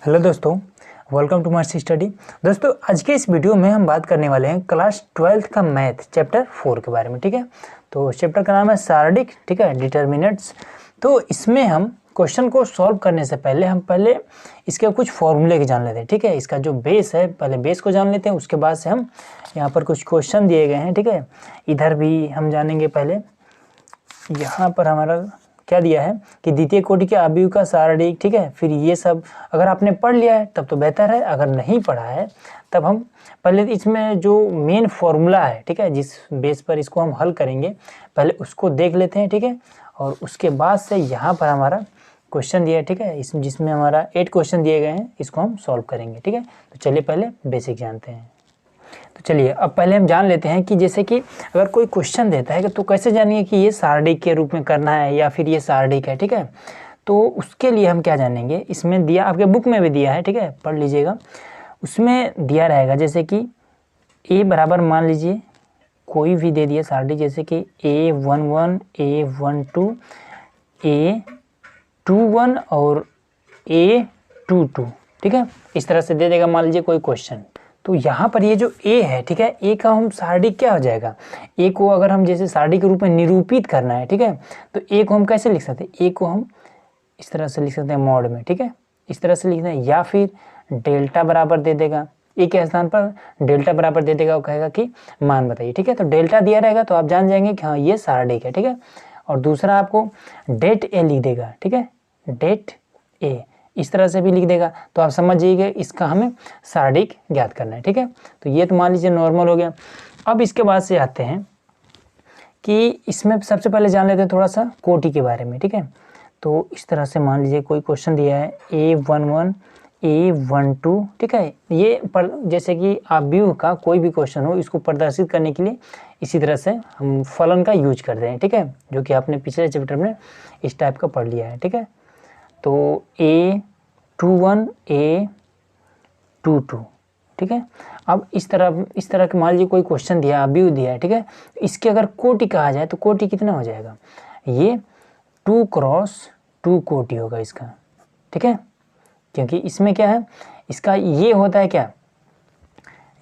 Hello दोस्तों, welcome to my study. दोस्तों, आज के इस वीडियो में हम बात करने वाले हैं क्लास 12th का मैथ चैप्टर 4 के बारे में। ठीक है, तो चैप्टर का नाम है सारडिक, ठीक है, डिटर्मिनेंट्स। तो इसमें हम क्वेश्चन को सॉल्व करने से पहले हम इसके कुछ फॉर्मूले के जान लेते हैं। ठीक है, इसका जो बेस है, पहले बेस को जान लेते हैं, उसके बाद से हम यहाँ पर कुछ क्वेश्चन दिए गए हैं। ठीक है, इधर भी हम जानेंगे। पहले यहाँ पर हमारा क्या दिया है कि द्वितीय कोटि के अवयव का सारणी। ठीक है, फिर ये सब अगर आपने पढ़ लिया है तब तो बेहतर है, अगर नहीं पढ़ा है तब हम पहले इसमें जो मेन फॉर्मूला है, ठीक है, जिस बेस पर इसको हम हल करेंगे पहले उसको देख लेते हैं। ठीक है, और उसके बाद से यहाँ पर हमारा क्वेश्चन दिया है। ठीक है, इसमें जिसमें हमारा 8 क्वेश्चन दिए गए हैं, इसको हम सॉल्व करेंगे। ठीक है, तो चलिए पहले बेसिक जानते हैं। तो चलिए अब पहले हम जान लेते हैं कि जैसे कि अगर कोई क्वेश्चन देता है तो कैसे जानिए कि ये सारणी के रूप में करना है या फिर ये सारणी है। ठीक है, तो उसके लिए हम क्या जानेंगे, इसमें दिया, आपके बुक में भी दिया है, ठीक है, पढ़ लीजिएगा। उसमें दिया रहेगा जैसे कि a बराबर, मान लीजिए कोई भी दे दिया सारणी, जैसे कि A11, A12, A21 और A22। ठीक है, इस तरह से दे देगा मान लीजिए कोई क्वेश्चन। तो यहाँ पर ये जो a है, ठीक है, a का हम सारणी क्या हो जाएगा, a को अगर हम जैसे सारणी के रूप में निरूपित करना है, ठीक है, तो a को हम कैसे लिख सकते हैं, a को हम इस तरह से लिख सकते हैं मॉड में। ठीक है, इस तरह से लिखना है, या फिर डेल्टा बराबर दे देगा, a के स्थान पर डेल्टा बराबर दे देगा, वो कहेगा कि मान बताइए। ठीक है, तो डेल्टा दिया रहेगा तो आप जान जाएंगे कि हाँ ये सारणी है। ठीक है, और दूसरा आपको डेट a लिख देगा। ठीक है, डेट a इस तरह से भी लिख देगा, तो आप समझ जाइए इसका हमें सारणी ज्ञात करना है। ठीक है, तो ये तो मान लीजिए नॉर्मल हो गया। अब इसके बाद से आते हैं कि इसमें सबसे पहले जान लेते हैं थोड़ा सा कोटि के बारे में। ठीक है, तो इस तरह से मान लीजिए कोई क्वेश्चन दिया है A11, A12। ठीक है, ये पर जैसे कि अवयव का कोई भी क्वेश्चन हो, इसको प्रदर्शित करने के लिए इसी तरह से हम फलन का यूज करते हैं। ठीक है, जो कि आपने पिछले चैप्टर में इस टाइप का पढ़ लिया है। ठीक है, तो A21, A22। ठीक है, अब इस तरह के मान लीजिए कोई क्वेश्चन दिया, अवयव दिया है। ठीक है, इसके अगर कोटि कहा जाए तो कोटि कितना हो जाएगा, ये 2 क्रॉस 2 कोटि होगा इसका। ठीक है, क्योंकि इसमें क्या है, इसका ये होता है क्या,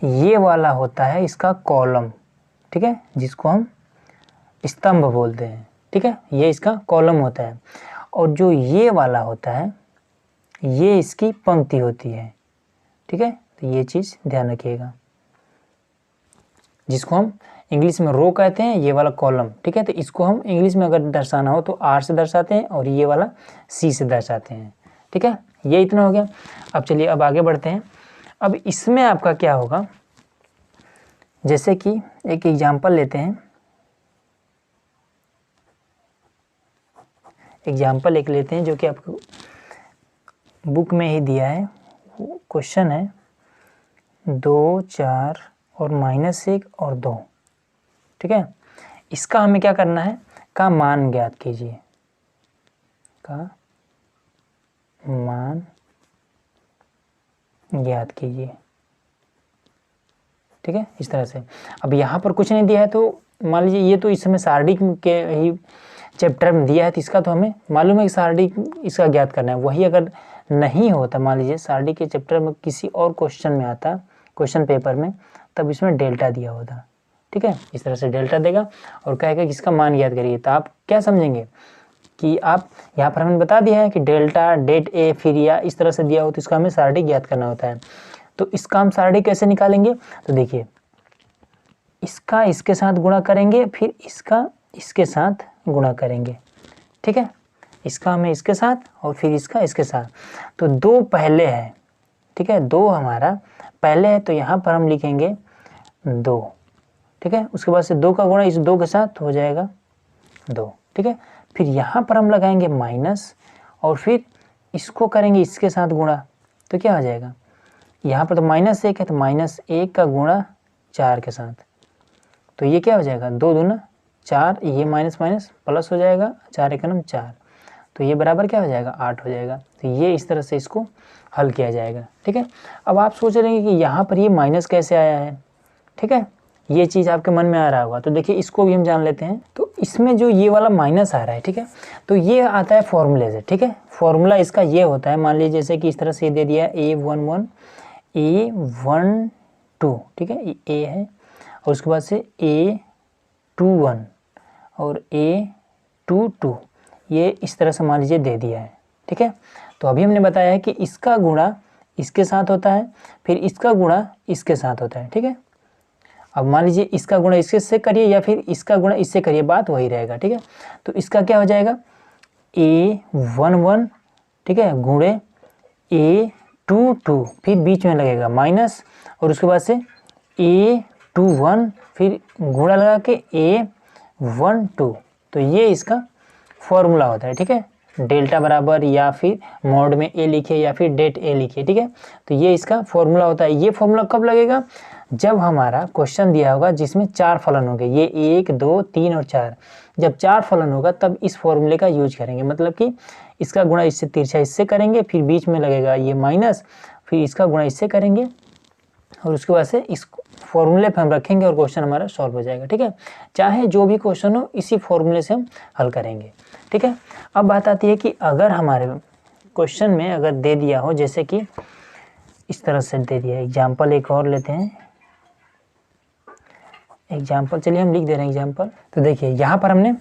ये वाला होता है इसका कॉलम। ठीक है, जिसको हम स्तंभ बोलते हैं। ठीक है, ये इसका कॉलम होता है, और जो ये वाला होता है ये इसकी पंक्ति होती है। ठीक है, तो ये चीज़ ध्यान रखिएगा, जिसको हम इंग्लिश में रो कहते हैं, ये वाला कॉलम। ठीक है, तो इसको हम इंग्लिश में अगर दर्शाना हो तो R से दर्शाते हैं और ये वाला C से दर्शाते हैं। ठीक है, ये इतना हो गया। अब चलिए अब आगे बढ़ते हैं। अब इसमें आपका क्या होगा, जैसे कि एक एग्जाम्पल लेते हैं, एग्जाम्पल एक लेते हैं जो कि आपको बुक में ही दिया है। क्वेश्चन है 2, 4 और -1 और 2। ठीक है, इसका हमें क्या करना है, का मान ज्ञात कीजिए, का मान ज्ञात कीजिए। ठीक है, इस तरह से। अब यहाँ पर कुछ नहीं दिया है तो मान लीजिए ये तो इस समय सारणी के ही चैप्टर में दिया है, तो इसका तो हमें मालूम है कि सारणी इसका ज्ञात करना है। वही अगर नहीं होता, मान लीजिए सारणी के चैप्टर में किसी और क्वेश्चन में आता, क्वेश्चन पेपर में, तब इसमें डेल्टा दिया होता। ठीक है, इस तरह से डेल्टा देगा और कहेगा कि इसका मान ज्ञात करिए। तो आप क्या समझेंगे कि आप यहाँ पर हमें बता दिया है कि डेल्टा, डेट ए, फिर या इस तरह से दिया हो तो इसका हमें सारणी ज्ञात करना होता है। तो इसका हम सारणी कैसे निकालेंगे, तो देखिए इसका इसके साथ गुणा करेंगे, फिर इसका इसके साथ गुणा करेंगे। ठीक है, इसका हमें इसके साथ और फिर इसका इसके साथ। तो 2 पहले है, ठीक है, 2 हमारा पहले है, तो यहाँ पर हम लिखेंगे 2। ठीक है, उसके बाद से 2 का गुणा इस 2 के साथ हो जाएगा 2। ठीक है, फिर यहाँ पर हम लगाएंगे माइनस और फिर इसको करेंगे इसके साथ गुणा, तो क्या हो जाएगा, यहाँ पर तो -1 है, तो -1 का गुणा 4 के साथ, तो ये क्या हो जाएगा, 2 दूना 4, ये माइनस माइनस प्लस हो जाएगा, 4 एक 4, तो ये बराबर क्या हो जाएगा, 8 हो जाएगा। तो ये इस तरह से इसको हल किया जाएगा। ठीक है, अब आप सोच रहे हैं कि यहाँ पर ये माइनस कैसे आया है। ठीक है, ये चीज़ आपके मन में आ रहा होगा। तो देखिए इसको भी हम जान लेते हैं। तो इसमें जो ये वाला माइनस आ रहा है, ठीक है, तो ये आता है फॉर्मूले से, ठीक है। फॉर्मूला इसका ये होता है, मान लीजिए जैसे कि इस तरह से दे दिया है A11 A12, ठीक है, ए है, और उसके बाद से A21 और A22, ये इस तरह से मान लीजिए दे दिया है, ठीक है। तो अभी हमने बताया है कि इसका गुणा इसके साथ होता है, फिर इसका गुणा इसके साथ होता है, ठीक है। अब मान लीजिए इसका गुणा इससे करिए या फिर इसका गुणा इससे करिए, बात वही रहेगा, ठीक है। तो इसका क्या हो जाएगा A11, ठीक है, गुणे A22, फिर बीच में लगेगा माइनस, और उसके बाद से A21, फिर गुणा लगा के A12। तो ये इसका फॉर्मूला होता है, ठीक है। डेल्टा बराबर या फिर मॉड में A लिखिए या फिर डेट A लिखिए, ठीक है। तो ये इसका फॉर्मूला होता है। ये फॉर्मूला कब लगेगा? जब हमारा क्वेश्चन दिया होगा जिसमें 4 फलन होंगे, ये 1 2 3 और 4। जब 4 फलन होगा तब इस फॉर्मूले का यूज करेंगे, मतलब कि इसका गुणा इससे तिरछा इससे करेंगे, फिर बीच में लगेगा ये माइनस, फिर इसका गुणा इससे करेंगे, और उसके बाद से इस फॉर्मूले पे हम रखेंगे और क्वेश्चन हमारा सॉल्व हो जाएगा, ठीक है। चाहे जो भी क्वेश्चन हो इसी फॉर्मूले से हम हल करेंगे, ठीक है। अब बात आती है कि अगर हमारे क्वेश्चन में अगर दे दिया हो, जैसे कि इस तरह से दे दिया, एग्जाम्पल एक और लेते हैं, एग्जाम्पल चलिए हम लिख दे रहे हैं एग्जाम्पल। तो देखिए यहाँ पर हमने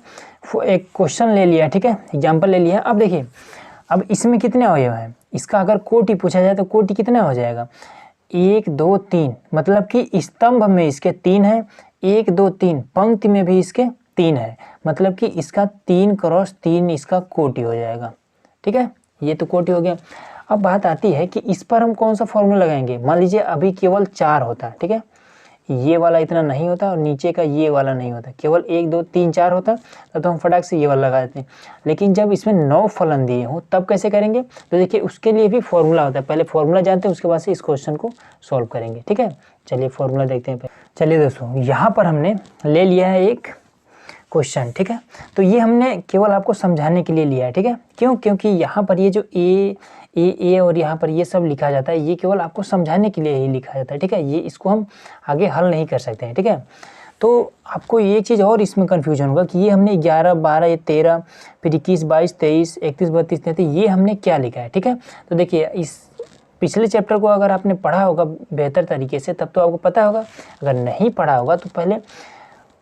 एक क्वेश्चन ले लिया, ठीक है, एग्जाम्पल ले लिया। अब देखिए अब इसमें कितने अवयव हैं, इसका अगर कोटि पूछा जाए तो कोटि कितना हो जाएगा 1 2 3, मतलब कि स्तंभ में इसके 3 है, 1 2 3, पंक्ति में भी इसके 3 है, मतलब कि इसका 3 क्रॉस 3 इसका कोटि हो जाएगा, ठीक है। ये तो कोटि हो गया। अब बात आती है कि इस पर हम कौन सा फॉर्मूला लगाएंगे। मान लीजिए अभी केवल 4 होता है, ठीक है, ये वाला इतना नहीं होता और नीचे का ये वाला नहीं होता, केवल 1 2 3 4 होता, तब तो हम फटाक से ये वाला लगा देते हैं। लेकिन जब इसमें 9 फलन दिए हों तब कैसे करेंगे, तो देखिए उसके लिए भी फॉर्मूला होता है। पहले फॉर्मूला जानते हैं, उसके बाद से इस क्वेश्चन को सॉल्व करेंगे, ठीक है। चलिए फॉर्मूला देखते हैं। चलिए दोस्तों, यहाँ पर हमने ले लिया है एक क्वेश्चन, ठीक है। तो ये हमने केवल आपको समझाने के लिए लिया है, ठीक है। क्यों? क्योंकि यहाँ पर ये जो ए और यहाँ पर ये सब लिखा जाता है, ये केवल आपको समझाने के लिए ही लिखा जाता है, ठीक है। ये इसको हम आगे हल नहीं कर सकते हैं, ठीक है। तो आपको ये चीज़ और इसमें कन्फ्यूजन होगा कि ये हमने 11 12 13 फिर 21 22 23 31 32 33 ये हमने क्या लिखा है, ठीक है। तो देखिए इस पिछले चैप्टर को अगर आपने पढ़ा होगा बेहतर तरीके से तब तो आपको पता होगा, अगर नहीं पढ़ा होगा तो पहले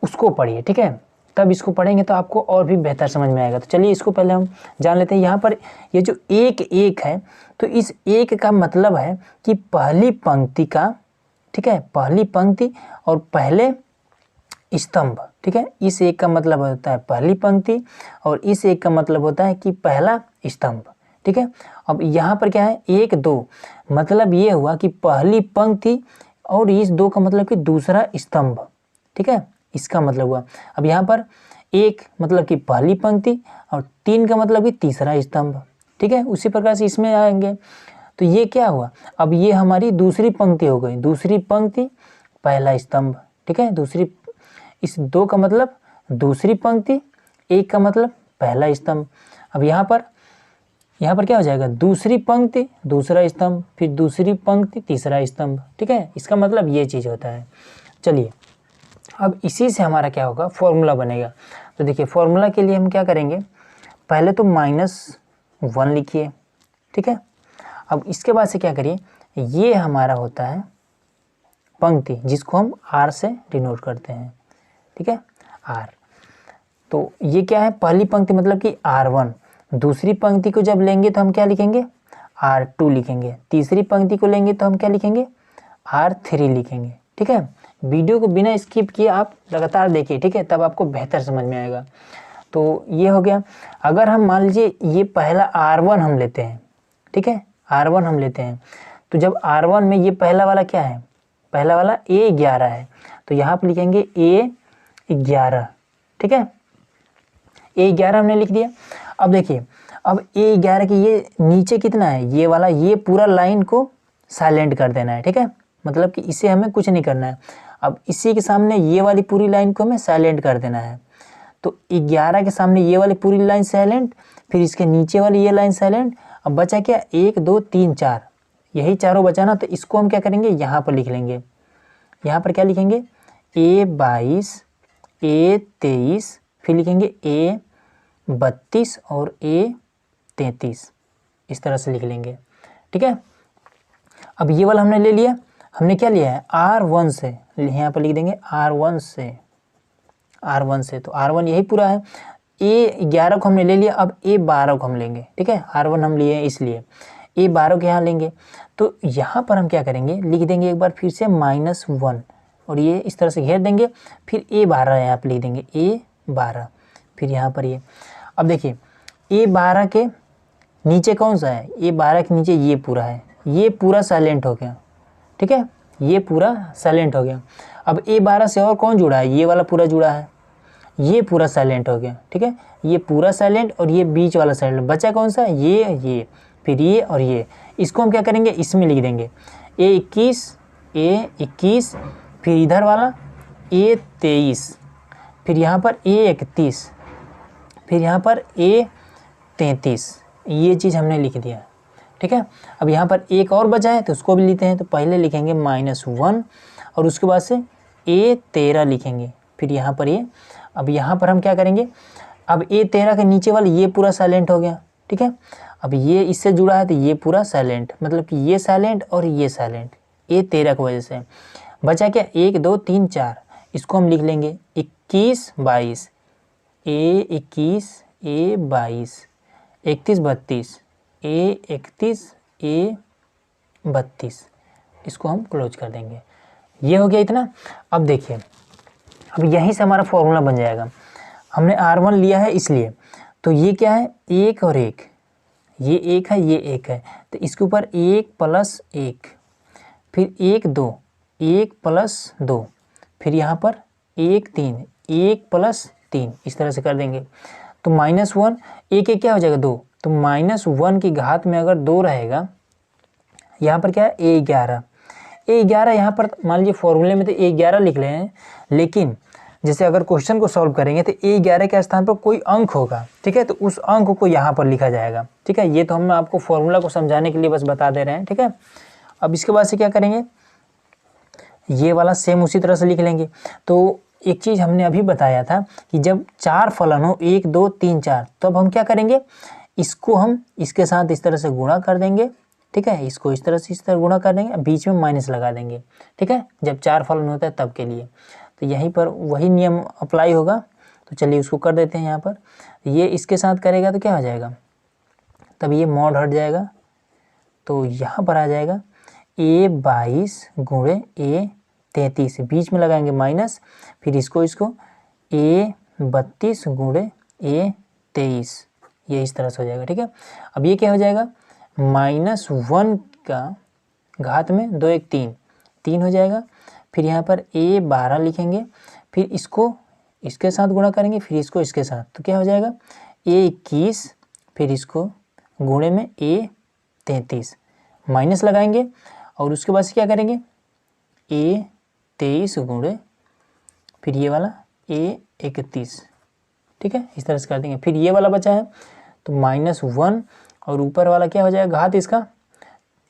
उसको पढ़िए, ठीक है, तब इसको पढ़ेंगे तो आपको और भी बेहतर समझ में आएगा। तो चलिए इसको पहले हम जान लेते हैं। यहाँ पर ये जो एक है, तो इस एक का मतलब है कि पहली पंक्ति का, ठीक है, पहली पंक्ति और पहले स्तंभ, ठीक है। इस एक का मतलब होता है पहली पंक्ति और इस एक का मतलब होता है कि पहला स्तंभ, ठीक है। अब यहाँ पर क्या है 1 2, मतलब ये हुआ कि पहली पंक्ति और इस 2 का मतलब कि दूसरा स्तंभ, ठीक है, इसका मतलब हुआ। अब यहाँ पर 1 मतलब कि पहली पंक्ति और 3 का मतलब कि तीसरा स्तंभ, ठीक है। उसी प्रकार से इसमें आएंगे तो ये क्या हुआ, अब ये हमारी दूसरी पंक्ति हो गई, दूसरी पंक्ति पहला स्तंभ, ठीक है। दूसरी, इस 2 का मतलब दूसरी पंक्ति, 1 का मतलब पहला स्तंभ। अब यहाँ पर क्या हो जाएगा, दूसरी पंक्ति दूसरा स्तंभ, फिर दूसरी पंक्ति तीसरा स्तंभ, ठीक है। इसका मतलब ये चीज़ होता है। चलिए अब इसी से हमारा क्या होगा, फॉर्मूला बनेगा। तो देखिए फॉर्मूला के लिए हम क्या करेंगे, पहले तो -1 लिखिए, ठीक है। अब इसके बाद से क्या करिए, ये हमारा होता है पंक्ति जिसको हम R से डिनोट करते हैं, ठीक है, R। तो ये क्या है, पहली पंक्ति मतलब कि R1, दूसरी पंक्ति को जब लेंगे तो हम क्या लिखेंगे R2 लिखेंगे, तीसरी पंक्ति को लेंगे तो हम क्या लिखेंगे R3 लिखेंगे, ठीक है। वीडियो को बिना स्किप किए आप लगातार देखिए, ठीक है, तब आपको बेहतर समझ में आएगा। तो ये हो गया। अगर हम मान लीजिए ये पहला R1 हम लेते हैं, ठीक है, R1 हम लेते हैं, तो जब R1 में ये पहला वाला क्या है, पहला वाला A11 है, तो यहाँ पर लिखेंगे A11, ठीक है, A11 हमने लिख दिया। अब देखिए अब A11 की ये नीचे कितना है, ये वाला, ये पूरा लाइन को साइलेंट कर देना है, ठीक है, मतलब कि इसे हमें कुछ नहीं करना है। अब इसी के सामने ये वाली पूरी लाइन को हमें साइलेंट कर देना है। तो 11 के सामने ये वाली पूरी लाइन साइलेंट, फिर इसके नीचे वाली ये लाइन साइलेंट। अब बचा क्या, 1 2 3 4, यही चारों बचा ना। तो इसको हम क्या करेंगे, यहाँ पर लिख लेंगे। यहाँ पर क्या लिखेंगे, A22, A23, फिर लिखेंगे A32 और A33, इस तरह से लिख लेंगे। ठीक है, अब ये वाला हमने ले लिया, हमने क्या लिया है R1 से, यहाँ पर लिख देंगे R1 से, तो R1 यही पूरा है। A11 को हमने ले लिया, अब A12 को हम लेंगे। ठीक है, R1 हम लिए इसलिए A12 के यहाँ लेंगे, तो यहाँ पर हम क्या करेंगे, लिख देंगे एक बार फिर से -1 और ये इस तरह से घेर देंगे, फिर A12 यहाँ पर लिख देंगे A12, फिर यहाँ पर ये। अब देखिए A12 के नीचे कौन सा है, A12 के नीचे ये पूरा है, ये पूरा साइलेंट हो गया। ठीक है, ये पूरा साइलेंट हो गया। अब A12 से और कौन जुड़ा है, ये वाला पूरा जुड़ा है, ये पूरा साइलेंट हो गया। ठीक है, ये पूरा साइलेंट और ये बीच वाला साइलेंट, बचा कौन सा, ये फिर ये और ये, इसको हम क्या करेंगे, इसमें लिख देंगे A21, फिर इधर वाला A23, फिर यहाँ पर A31, फिर यहाँ पर A33, ये चीज़ हमने लिख दिया। ठीक है, अब यहाँ पर एक और बचा है तो उसको भी लेते हैं, तो पहले लिखेंगे -1 और उसके बाद से A13 लिखेंगे, फिर यहाँ पर ये। अब यहाँ पर हम क्या करेंगे, अब A13 के नीचे वाले ये पूरा साइलेंट हो गया। ठीक है, अब ये इससे जुड़ा है तो ये पूरा साइलेंट, मतलब कि ये साइलेंट और ये साइलेंट A13 की वजह से। बचा क्या, 1 2 3 4, इसको हम लिख लेंगे 21 22, A21 A22, 31 32, A31 A32, इसको हम क्लोज कर देंगे। ये हो गया इतना। अब देखिए, अब यहीं से हमारा फॉर्मूला बन जाएगा। हमने R1 लिया है इसलिए, तो ये क्या है, 1 और 1, ये 1 है, ये 1 है, तो इसके ऊपर 1 + 1, फिर 1 2, 1 + 2, फिर यहाँ पर 1 3, 1 + 3, इस तरह से कर देंगे। तो -1, 1 1 क्या हो जाएगा 2, तो -1 की घात में अगर 2 रहेगा, यहाँ पर क्या है A11 यहाँ पर मान लीजिए फॉर्मूले में तो A11 लिख रहे हैं, लेकिन जैसे अगर क्वेश्चन को सॉल्व करेंगे तो A11 के स्थान पर कोई अंक होगा। ठीक है, तो उस अंक को यहाँ पर लिखा जाएगा। ठीक है, ये तो हम आपको फॉर्मूला को समझाने के लिए बस बता दे रहे हैं। ठीक है, अब इसके बाद से क्या करेंगे, ये वाला सेम उसी तरह से लिख लेंगे। तो एक चीज़ हमने अभी बताया था कि जब 4 फलन हो 1 2 3 4, तब हम क्या करेंगे, इसको हम इसके साथ इस तरह से गुणा कर देंगे। ठीक है, इसको इस तरह से इस तरह गुणा कर देंगे, बीच में माइनस लगा देंगे। ठीक है, जब 4 फलन होता है तब के लिए, तो यहीं पर वही नियम अप्लाई होगा। तो चलिए उसको कर देते हैं। यहाँ पर ये इसके साथ करेगा तो क्या हो जाएगा, तब ये मॉड हट जाएगा, तो यहाँ पर आ जाएगा A22 गुणे A33, बीच में लगाएंगे माइनस, फिर इसको A32 गुणे A23, ये इस तरह से हो जाएगा। ठीक है, अब ये क्या हो जाएगा, -1 का घात में 2 1 3 हो जाएगा। फिर यहाँ पर A12 लिखेंगे, फिर इसको इसके साथ गुणा करेंगे, फिर इसको इसके साथ, तो क्या हो जाएगा A21, फिर इसको गुणे में A33, माइनस लगाएंगे और उसके बाद से क्या करेंगे A23 गुणे फिर ये वाला A31। ठीक है, इस तरह से कर देंगे। फिर ये वाला बचा है तो -1 और ऊपर वाला क्या हो जाएगा घात इसका,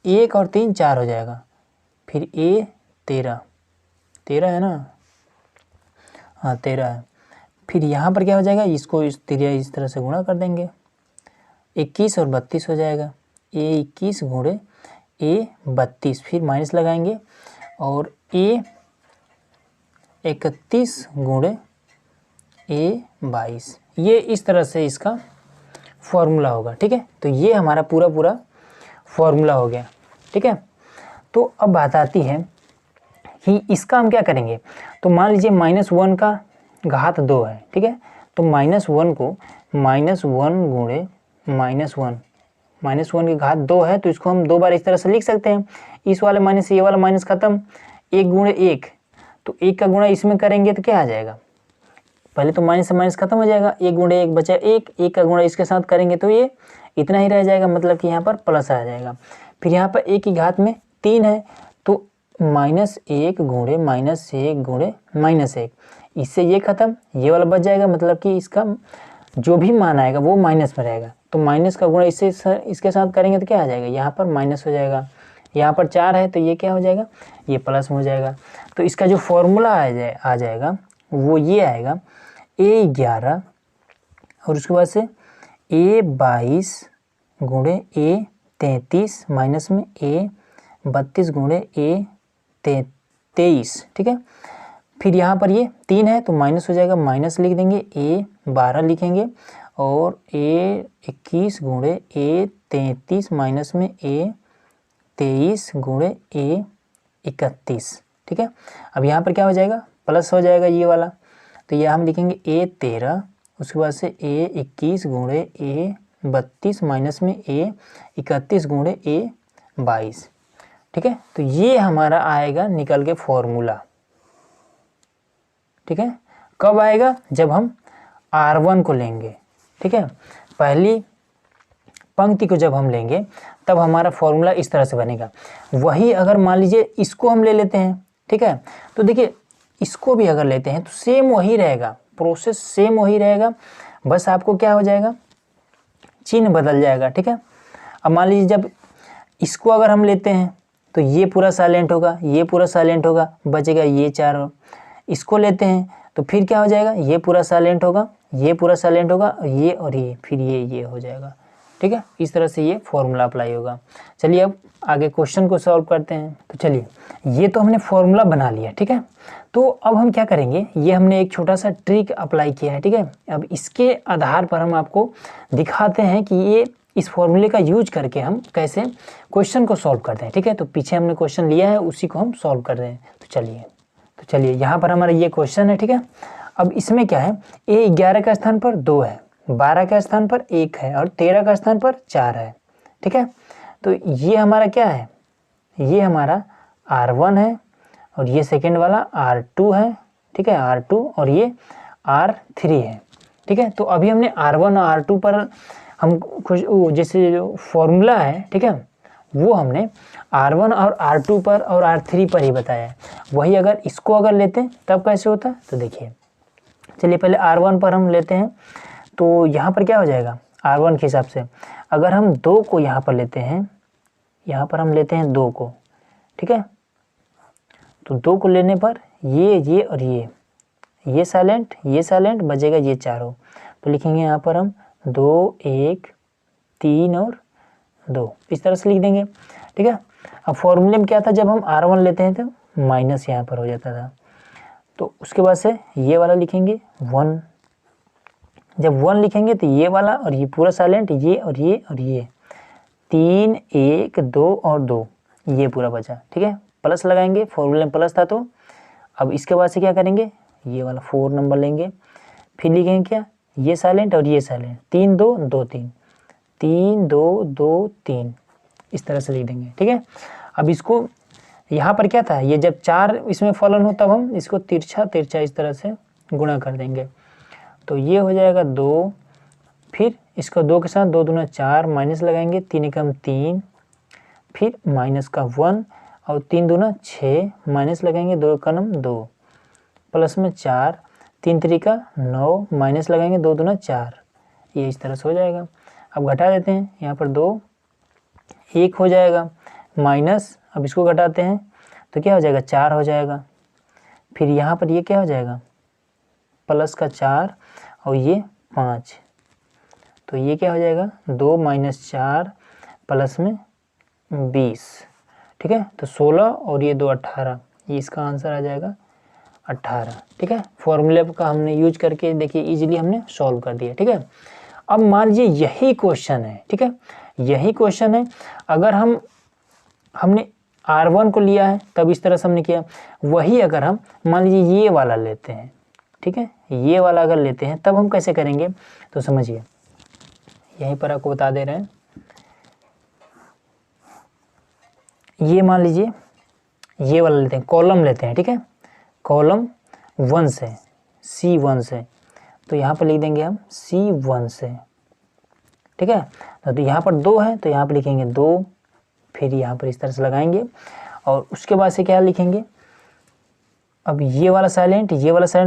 1 और 3 4 हो जाएगा। फिर A13 है ना, हाँ 13 है। फिर यहाँ पर क्या हो जाएगा, इसको इस तरह से गुणा कर देंगे, 21 और 32 हो जाएगा। A21 गुणे A32, फिर माइनस लगाएंगे और A31 गुणे A22, ये इस तरह से इसका फॉर्मूला होगा। ठीक है, तो ये हमारा पूरा फॉर्मूला हो गया। ठीक है, तो अब बात आती है कि इसका हम क्या करेंगे। तो मान लीजिए -1 का घात 2 है। ठीक है, तो -1 को -1 गुणे -1 की घात 2 है, तो इसको हम 2 बार इस तरह से लिख सकते हैं। इस वाले माइनस से ये वाला माइनस खत्म, 1 गुणे 1, तो 1 का गुणा इसमें करेंगे तो क्या आ जाएगा, पहले तो माइनस से माइनस खत्म हो जाएगा, 1 गुणे 1 बचा 1 का गुणा इसके साथ करेंगे तो ये इतना ही रह जाएगा, मतलब कि यहाँ पर प्लस आ जाएगा। फिर यहाँ पर 1 की घात में 3 है, तो -1 गुणे -1 गुणे -1, इससे ये खत्म, ये वाला बच जाएगा, मतलब कि इसका जो भी मान आएगा वो माइनस में रहेगा। तो माइनस का गुणा इसके साथ करेंगे तो क्या आ जाएगा, यहाँ पर माइनस हो जाएगा, यहाँ पर 4 है तो ये क्या हो जाएगा, ये प्लस में हो जाएगा। तो इसका जो फॉर्मूला आ जाएगा वो ये आएगा A11 और उसके बाद से A22 गुणे A33 माइनस में A32 गुणे A23, ठीक है। फिर यहाँ पर ये 3 है तो माइनस हो जाएगा, माइनस लिख देंगे, A12 लिखेंगे और A21 गुणे A33 माइनस में A23 गुणे A31, ठीक है। अब यहाँ पर क्या हो जाएगा, प्लस हो जाएगा ये वाला, तो ये हम लिखेंगे A13, उसके बाद से A21 गुणे A32 माइनस में A31 गुणे A22, ठीक है। तो ये हमारा आएगा निकल के फॉर्मूला, ठीक है। कब आएगा, जब हम R1 को लेंगे, ठीक है। पहली पंक्ति को जब हम लेंगे तब हमारा फॉर्मूला इस तरह से बनेगा। वही अगर मान लीजिए इसको हम ले लेते हैं, ठीक है, तो देखिए इसको भी अगर लेते हैं तो सेम वही रहेगा, प्रोसेस सेम वही रहेगा, बस आपको क्या हो जाएगा, चिन्ह बदल जाएगा, ठीक है। अब मान लीजिए जब इसको अगर हम लेते हैं तो ये पूरा साइलेंट होगा, ये पूरा साइलेंट होगा, बचेगा ये 4। इसको लेते हैं तो फिर क्या हो जाएगा, ये पूरा साइलेंट होगा, ये पूरा साइलेंट होगा, ये और ये, फिर ये हो जाएगा, ठीक है। इस तरह से ये फॉर्मूला अप्लाई होगा। चलिए अब आगे क्वेश्चन को सॉल्व करते हैं। तो चलिए ये तो हमने फॉर्मूला बना लिया, ठीक है। तो अब हम क्या करेंगे, ये हमने एक छोटा सा ट्रिक अप्लाई किया है, ठीक है। अब इसके आधार पर हम आपको दिखाते हैं कि ये इस फॉर्मूले का यूज करके हम कैसे क्वेश्चन को सॉल्व करते हैं, ठीक है। तो पीछे हमने क्वेश्चन लिया है, उसी को हम सॉल्व कर रहे हैं। तो चलिए यहाँ पर हमारा ये क्वेश्चन है, ठीक है। अब इसमें क्या है, A11 का स्थान पर 2 है, 12 का स्थान पर 1 है और 13 का स्थान पर 4 है, ठीक है। तो ये हमारा क्या है, ये हमारा R1 है और ये सेकेंड वाला R2 है, ठीक है, R2 और ये R3 है, ठीक है। तो अभी हमने R1 और R2 पर हम कुछ जैसे जो फॉर्मूला है, ठीक है, वो हमने R1 और R2 पर और R3 पर ही बताया है। वही अगर इसको अगर लेते हैं तब कैसे होता है, तो देखिए चलिए पहले R1 पर हम लेते हैं। तो यहाँ पर क्या हो जाएगा, R1 के हिसाब से अगर हम 2 को यहाँ पर लेते हैं, यहाँ पर हम लेते हैं 2 को, ठीक है। तो 2 को लेने पर ये और ये साइलेंट बचेगा ये चारों। तो लिखेंगे यहाँ पर हम 2 1 3 और 2, इस तरह से लिख देंगे, ठीक है। अब फॉर्मूले में क्या था, जब हम R1 लेते हैं तो माइनस यहाँ पर हो जाता था, तो उसके बाद से ये वाला लिखेंगे 1, जब 1 लिखेंगे तो ये वाला और ये पूरा साइलेंट, ये और ये 3 1 2 और 2, ये पूरा बचा, ठीक है। प्लस लगाएंगे, फॉर्मूले में प्लस था तो अब इसके बाद से क्या करेंगे, ये वाला 4 नंबर लेंगे, फिर लिखेंगे क्या, ये साइलेंट और ये साइलेंट, 3 2 2 3, 3 2 2 3, इस तरह से लिख देंगे, ठीक है। अब इसको यहाँ पर क्या था, ये जब 4 इसमें फलन हो तब हम इसको तिरछा इस तरह से गुणा कर देंगे। तो ये हो जाएगा 2, फिर इसका 2 के साथ 2 दूना 4, माइनस लगाएंगे, 3 एकम 3, फिर माइनस का 1 और 3 दूना 6, माइनस लगाएंगे, 2 एकम 2, प्लस में 4, 3 त्रिका 9, माइनस लगाएंगे, 2 दूना 4, ये इस तरह से हो जाएगा। अब घटा देते हैं, यहाँ पर 2 1 हो जाएगा, माइनस अब इसको घटाते हैं तो क्या हो जाएगा, 4 हो जाएगा। फिर यहाँ पर ये क्या हो जाएगा, प्लस का 4 और ये 5, तो ये क्या हो जाएगा, 2 - 4 प्लस में 20, ठीक है। तो 16 और ये 2 18, ये इसका आंसर आ जाएगा 18, ठीक है। फॉर्मूले का हमने यूज करके देखिए इजीली हमने सॉल्व कर दिया, ठीक है। अब मान लीजिए यही क्वेश्चन है, ठीक है, यही क्वेश्चन है, अगर हमने R1 को लिया है तब इस तरह से हमने किया, वही अगर हम मान लीजिए ये वाला लेते हैं, ठीक है, ये वाला अगर लेते हैं तब हम कैसे करेंगे, तो समझिए यहीं पर आपको बता दे रहे हैं। ये मान लीजिए ये वाला लेते हैं, कॉलम लेते हैं, ठीक है, कॉलम 1 से C1 से, तो यहाँ पर लिख देंगे हम C1 से, ठीक है। तो यहाँ पर 2 है तो यहाँ पर लिखेंगे 2, फिर यहाँ पर इस तरह से लगाएंगे और उसके बाद से क्या लिखेंगे, अब ये वाला साइलेंट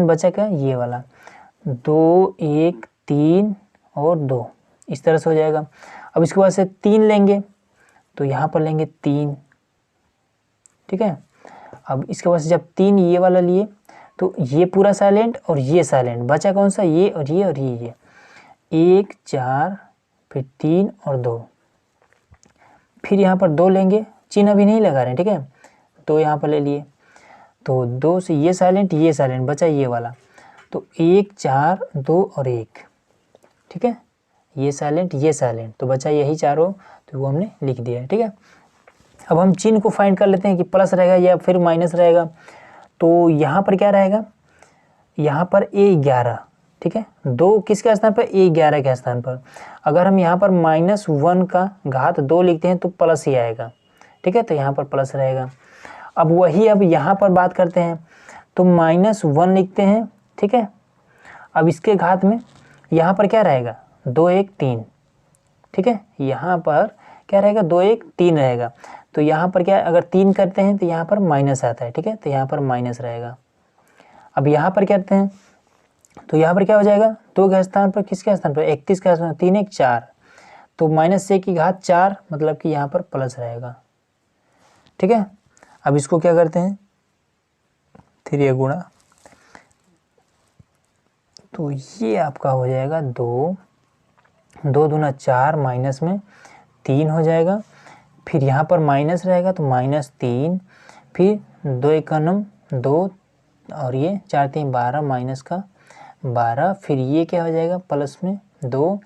बचा क्या, ये वाला 2 1 3 और 2, इस तरह से हो जाएगा। अब इसके बाद से 3 लेंगे तो यहाँ पर लेंगे 3, ठीक है। अब इसके बाद जब 3 ये वाला लिए तो ये पूरा साइलेंट और ये साइलेंट, बचा कौन सा, ये और ये और ये 1 4 फिर 3 और 2, फिर यहाँ पर 2 लेंगे, चिन्ह अभी नहीं लगा रहे हैं, ठीक है। 2 यहाँ पर ले लिए तो 2 से ये साइलेंट बचा ये वाला, तो 1 4 2 और 1, ठीक है। ये साइलेंट तो बचा यही चारों, तो वो हमने लिख दिया है, ठीक है। अब हम चिन्ह को फाइंड कर लेते हैं कि प्लस रहेगा या फिर माइनस रहेगा। तो यहाँ पर क्या रहेगा, यहाँ पर A11, ठीक है। 2 किसके स्थान पर, A11 के स्थान पर। अगर हम यहाँ पर -1 का घात 2 लिखते हैं तो प्लस ही आएगा, ठीक है। तो यहाँ पर प्लस रहेगा। अब वही अब यहाँ पर बात करते हैं तो -1 लिखते हैं, ठीक है। अब इसके घात में यहाँ पर क्या रहेगा, 2 1 3, ठीक है। यहाँ पर क्या रहेगा, 2 1 3 रहेगा। तो यहाँ पर क्या, अगर 3 करते हैं तो यहाँ पर माइनस आता है, ठीक है। तो यहाँ पर माइनस रहेगा। अब यहाँ पर करते हैं तो यहाँ पर क्या हो जाएगा, 2 के स्थान पर किसके स्थान पर, 31 के स्थान पर 3 1 4, तो -1 की घात 4 मतलब कि यहाँ पर प्लस रहेगा, ठीक है। अब इसको क्या करते हैं, 3 गुणा, तो ये आपका हो जाएगा 2 2 दूना 4 माइनस में 3 हो जाएगा। फिर यहाँ पर माइनस रहेगा तो -3, फिर 2 1 2 और ये 4 3 12 माइनस का 12, फिर ये क्या हो जाएगा प्लस में 2,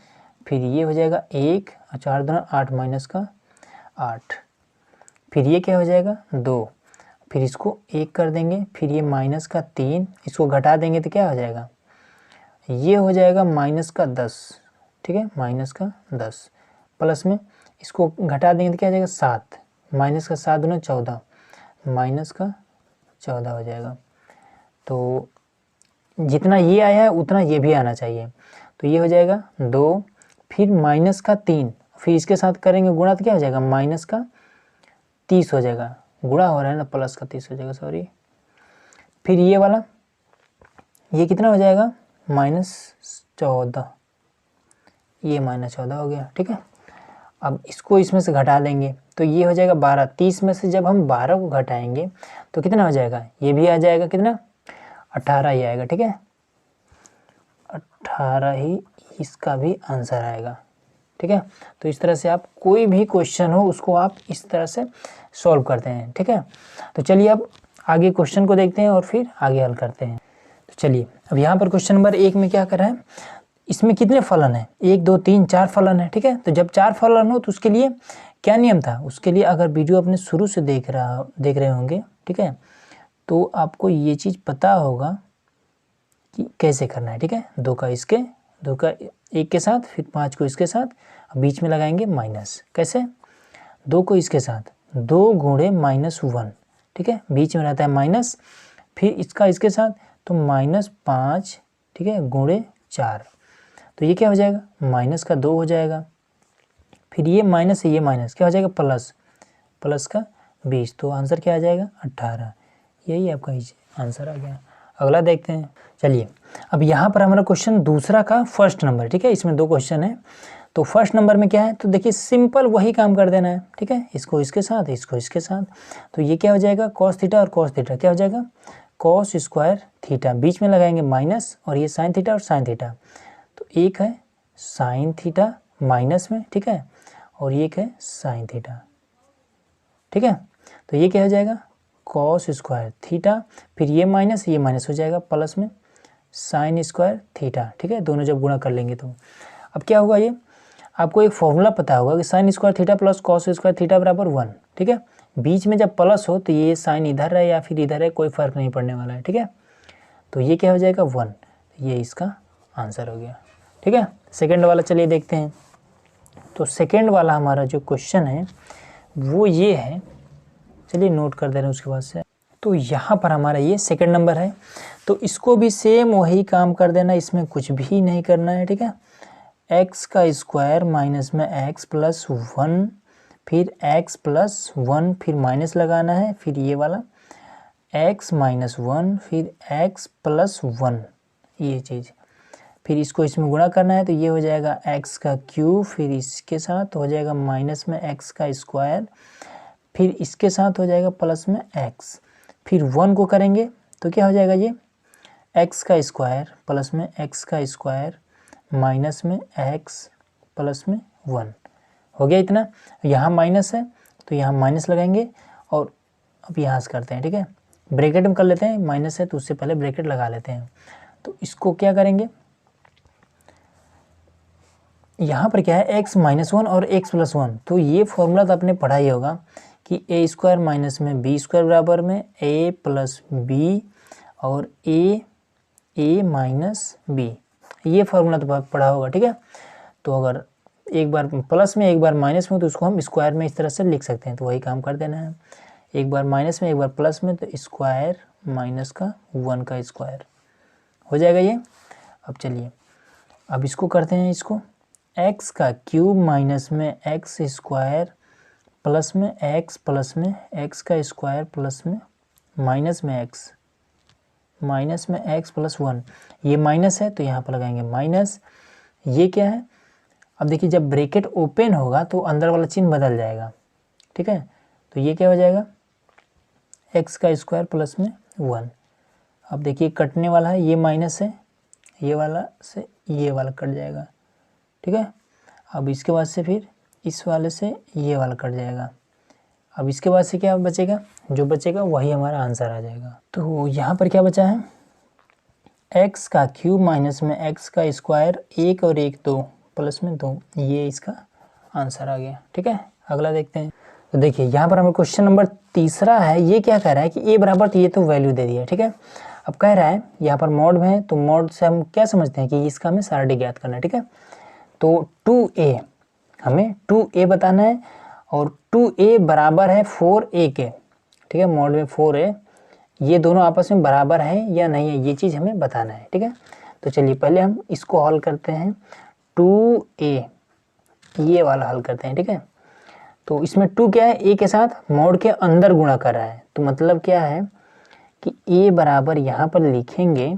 फिर ये हो जाएगा 1 और 4 दूना 8 माइनस का 8, फिर ये क्या हो जाएगा 2, फिर इसको 1 कर देंगे, फिर ये माइनस का 3, इसको घटा देंगे तो क्या हो जाएगा, ये हो जाएगा माइनस का 10, ठीक है। माइनस का 10 प्लस में इसको घटा देंगे तो क्या हो जाएगा 7, माइनस का 7 दूना 14, माइनस का 14 हो जाएगा। तो जितना ये आया है उतना ये भी आना चाहिए, तो ये हो जाएगा 2, फिर माइनस का 3, फिर इसके साथ करेंगे गुणा तो क्या हो जाएगा माइनस का 30 हो जाएगा, गुणा हो रहा है ना, प्लस का 30 हो जाएगा, सॉरी। फिर ये वाला, ये कितना हो जाएगा -14, ये -14 हो गया, ठीक है। अब इसको इसमें से घटा देंगे तो ये हो जाएगा 12, 30 में से जब हम 12 को घटाएंगे तो कितना हो जाएगा, ये भी आ जाएगा कितना, 18 ही आएगा, ठीक है। 18 ही इसका भी आंसर आएगा, ठीक है। तो इस तरह से आप कोई भी क्वेश्चन हो उसको आप इस तरह से सॉल्व करते हैं, ठीक है। तो चलिए अब आगे क्वेश्चन को देखते हैं और फिर आगे हल करते हैं। तो चलिए अब यहाँ पर क्वेश्चन नंबर 1 में क्या कर रहा है, इसमें कितने फलन है, 1 2 3 4 फलन है, ठीक है। तो जब 4 फलन हो तो उसके लिए क्या नियम था, उसके लिए अगर वीडियो अपने शुरू से देख रहे होंगे, ठीक है, तो आपको ये चीज़ पता होगा कि कैसे करना है, ठीक है। 2 का 1 के साथ, फिर 5 को इसके साथ, बीच में लगाएंगे माइनस, कैसे, 2 को इसके साथ 2 गुणे -1, ठीक है, बीच में रहता है माइनस, फिर इसका इसके साथ तो -5, ठीक है, गुणे 4, तो ये क्या हो जाएगा माइनस का 2 हो जाएगा, फिर ये माइनस से ये माइनस क्या हो जाएगा प्लस का 20, तो आंसर क्या आ जाएगा 18, यही आपका आंसर आ गया। अगला देखते हैं। चलिए अब यहाँ पर हमारा क्वेश्चन दूसरा का फर्स्ट नंबर, ठीक है, इसमें 2 क्वेश्चन है। तो फर्स्ट नंबर में क्या है, तो देखिए सिंपल वही काम कर देना है, ठीक है, इसको इसके साथ, इसको इसके साथ, तो ये क्या हो जाएगा cos थीटा और cos थीटा क्या हो जाएगा cos स्क्वायर थीटा, बीच में लगाएंगे माइनस और ये sin थीटा और sin थीटा, तो एक है sin थीटा माइनस में, ठीक है, और एक है sin थीटा, ठीक है। तो ये क्या हो जाएगा cos स्क्वायर थीटा, फिर ये माइनस हो जाएगा प्लस में sin स्क्वायर थीटा, ठीक है, दोनों जब गुणा कर लेंगे तो अब क्या होगा, ये आपको एक फॉर्मूला पता होगा कि sin square theta plus cos square theta बराबर 1, ठीक है। बीच में जब प्लस हो तो ये साइन इधर है या फिर इधर है, कोई फर्क नहीं पड़ने वाला है, ठीक है। तो ये क्या हो जाएगा 1, ये इसका आंसर हो गया, ठीक है। सेकेंड वाला चलिए देखते हैं। तो सेकेंड वाला हमारा जो क्वेश्चन है वो ये है, चलिए नोट कर दे रहे हैं उसके बाद से। तो यहाँ पर हमारा ये सेकेंड नंबर है, तो इसको भी सेम वही काम कर देना, इसमें कुछ भी नहीं करना है, ठीक है। एक्स का स्क्वायर माइनस में एक्स प्लस 1, फिर x प्लस 1, फिर माइनस लगाना है, फिर ये वाला x माइनस 1, फिर x प्लस 1, ये चीज़, फिर इसको इसमें गुणा करना है तो ये हो जाएगा x का क्यूब, फिर इसके साथ हो जाएगा माइनस में x का स्क्वायर, फिर इसके साथ हो जाएगा प्लस में x, फिर 1 को करेंगे तो क्या हो जाएगा, ये x का स्क्वायर प्लस में x का स्क्वायर माइनस में x प्लस में 1 हो गया इतना। यहाँ माइनस है तो यहाँ माइनस लगाएंगे और अब यहाँ से करते हैं, ठीक है, ब्रैकेट में कर लेते हैं, माइनस है तो उससे पहले ब्रैकेट लगा लेते हैं। तो इसको क्या करेंगे, यहाँ पर क्या है x -1 और x + 1, तो ये फॉर्मूला तो आपने पढ़ा ही होगा कि a स्क्वायर माइनस में b स्क्वायर बराबर में a प्लस b और a माइनस b, ये फार्मूला तो पढ़ा होगा, ठीक है। तो अगर एक बार प्लस में एक बार माइनस में तो उसको हम स्क्वायर में इस तरह से लिख सकते हैं, तो वही काम कर देना है, एक बार माइनस में एक बार प्लस में, तो स्क्वायर माइनस का 1 का स्क्वायर हो जाएगा ये। अब चलिए अब इसको करते हैं, इसको x का क्यूब माइनस में x स्क्वायर प्लस में x प्लस में x का स्क्वायर प्लस में माइनस में x प्लस 1, ये माइनस है तो यहाँ पर लगाएंगे माइनस, ये क्या है, अब देखिए जब ब्रैकेट ओपन होगा तो अंदर वाला चिन्ह बदल जाएगा, ठीक है। तो ये क्या हो जाएगा, x का स्क्वायर प्लस में 1। अब देखिए कटने वाला है, ये माइनस है, ये वाला से ये वाला कट जाएगा, ठीक है। अब इसके बाद से फिर इस वाले से ये वाला कट जाएगा। अब इसके बाद से क्या बचेगा, जो बचेगा वही हमारा आंसर आ जाएगा। तो यहाँ पर क्या बचा है, x का क्यूब माइनस में x का स्क्वायर 1 और 1 2 प्लस में 2, ये इसका आंसर आ गया, ठीक है। अगला देखते हैं। तो देखिए यहाँ पर हमें क्वेश्चन नंबर 3 है, ये क्या कह रहा है कि a बराबर, तो ये तो वैल्यू दे दिया, ठीक है। अब कह रहा है यहाँ पर मॉड में है, तो मॉड से हम क्या समझते हैं कि इसका हमें सारडी ज्ञात करना है, ठीक है। तो 2a, हमें 2a बताना है और 2a बराबर है 4a के, ठीक है। मॉड में 4a, ये दोनों आपस में बराबर है या नहीं है, ये चीज़ हमें बताना है, ठीक है। तो चलिए पहले हम इसको हल करते हैं, 2a ये वाला हल करते हैं, ठीक है। तो इसमें 2 क्या है, a के साथ मॉड के अंदर गुणा कर रहा है, तो मतलब क्या है कि a बराबर यहाँ पर लिखेंगे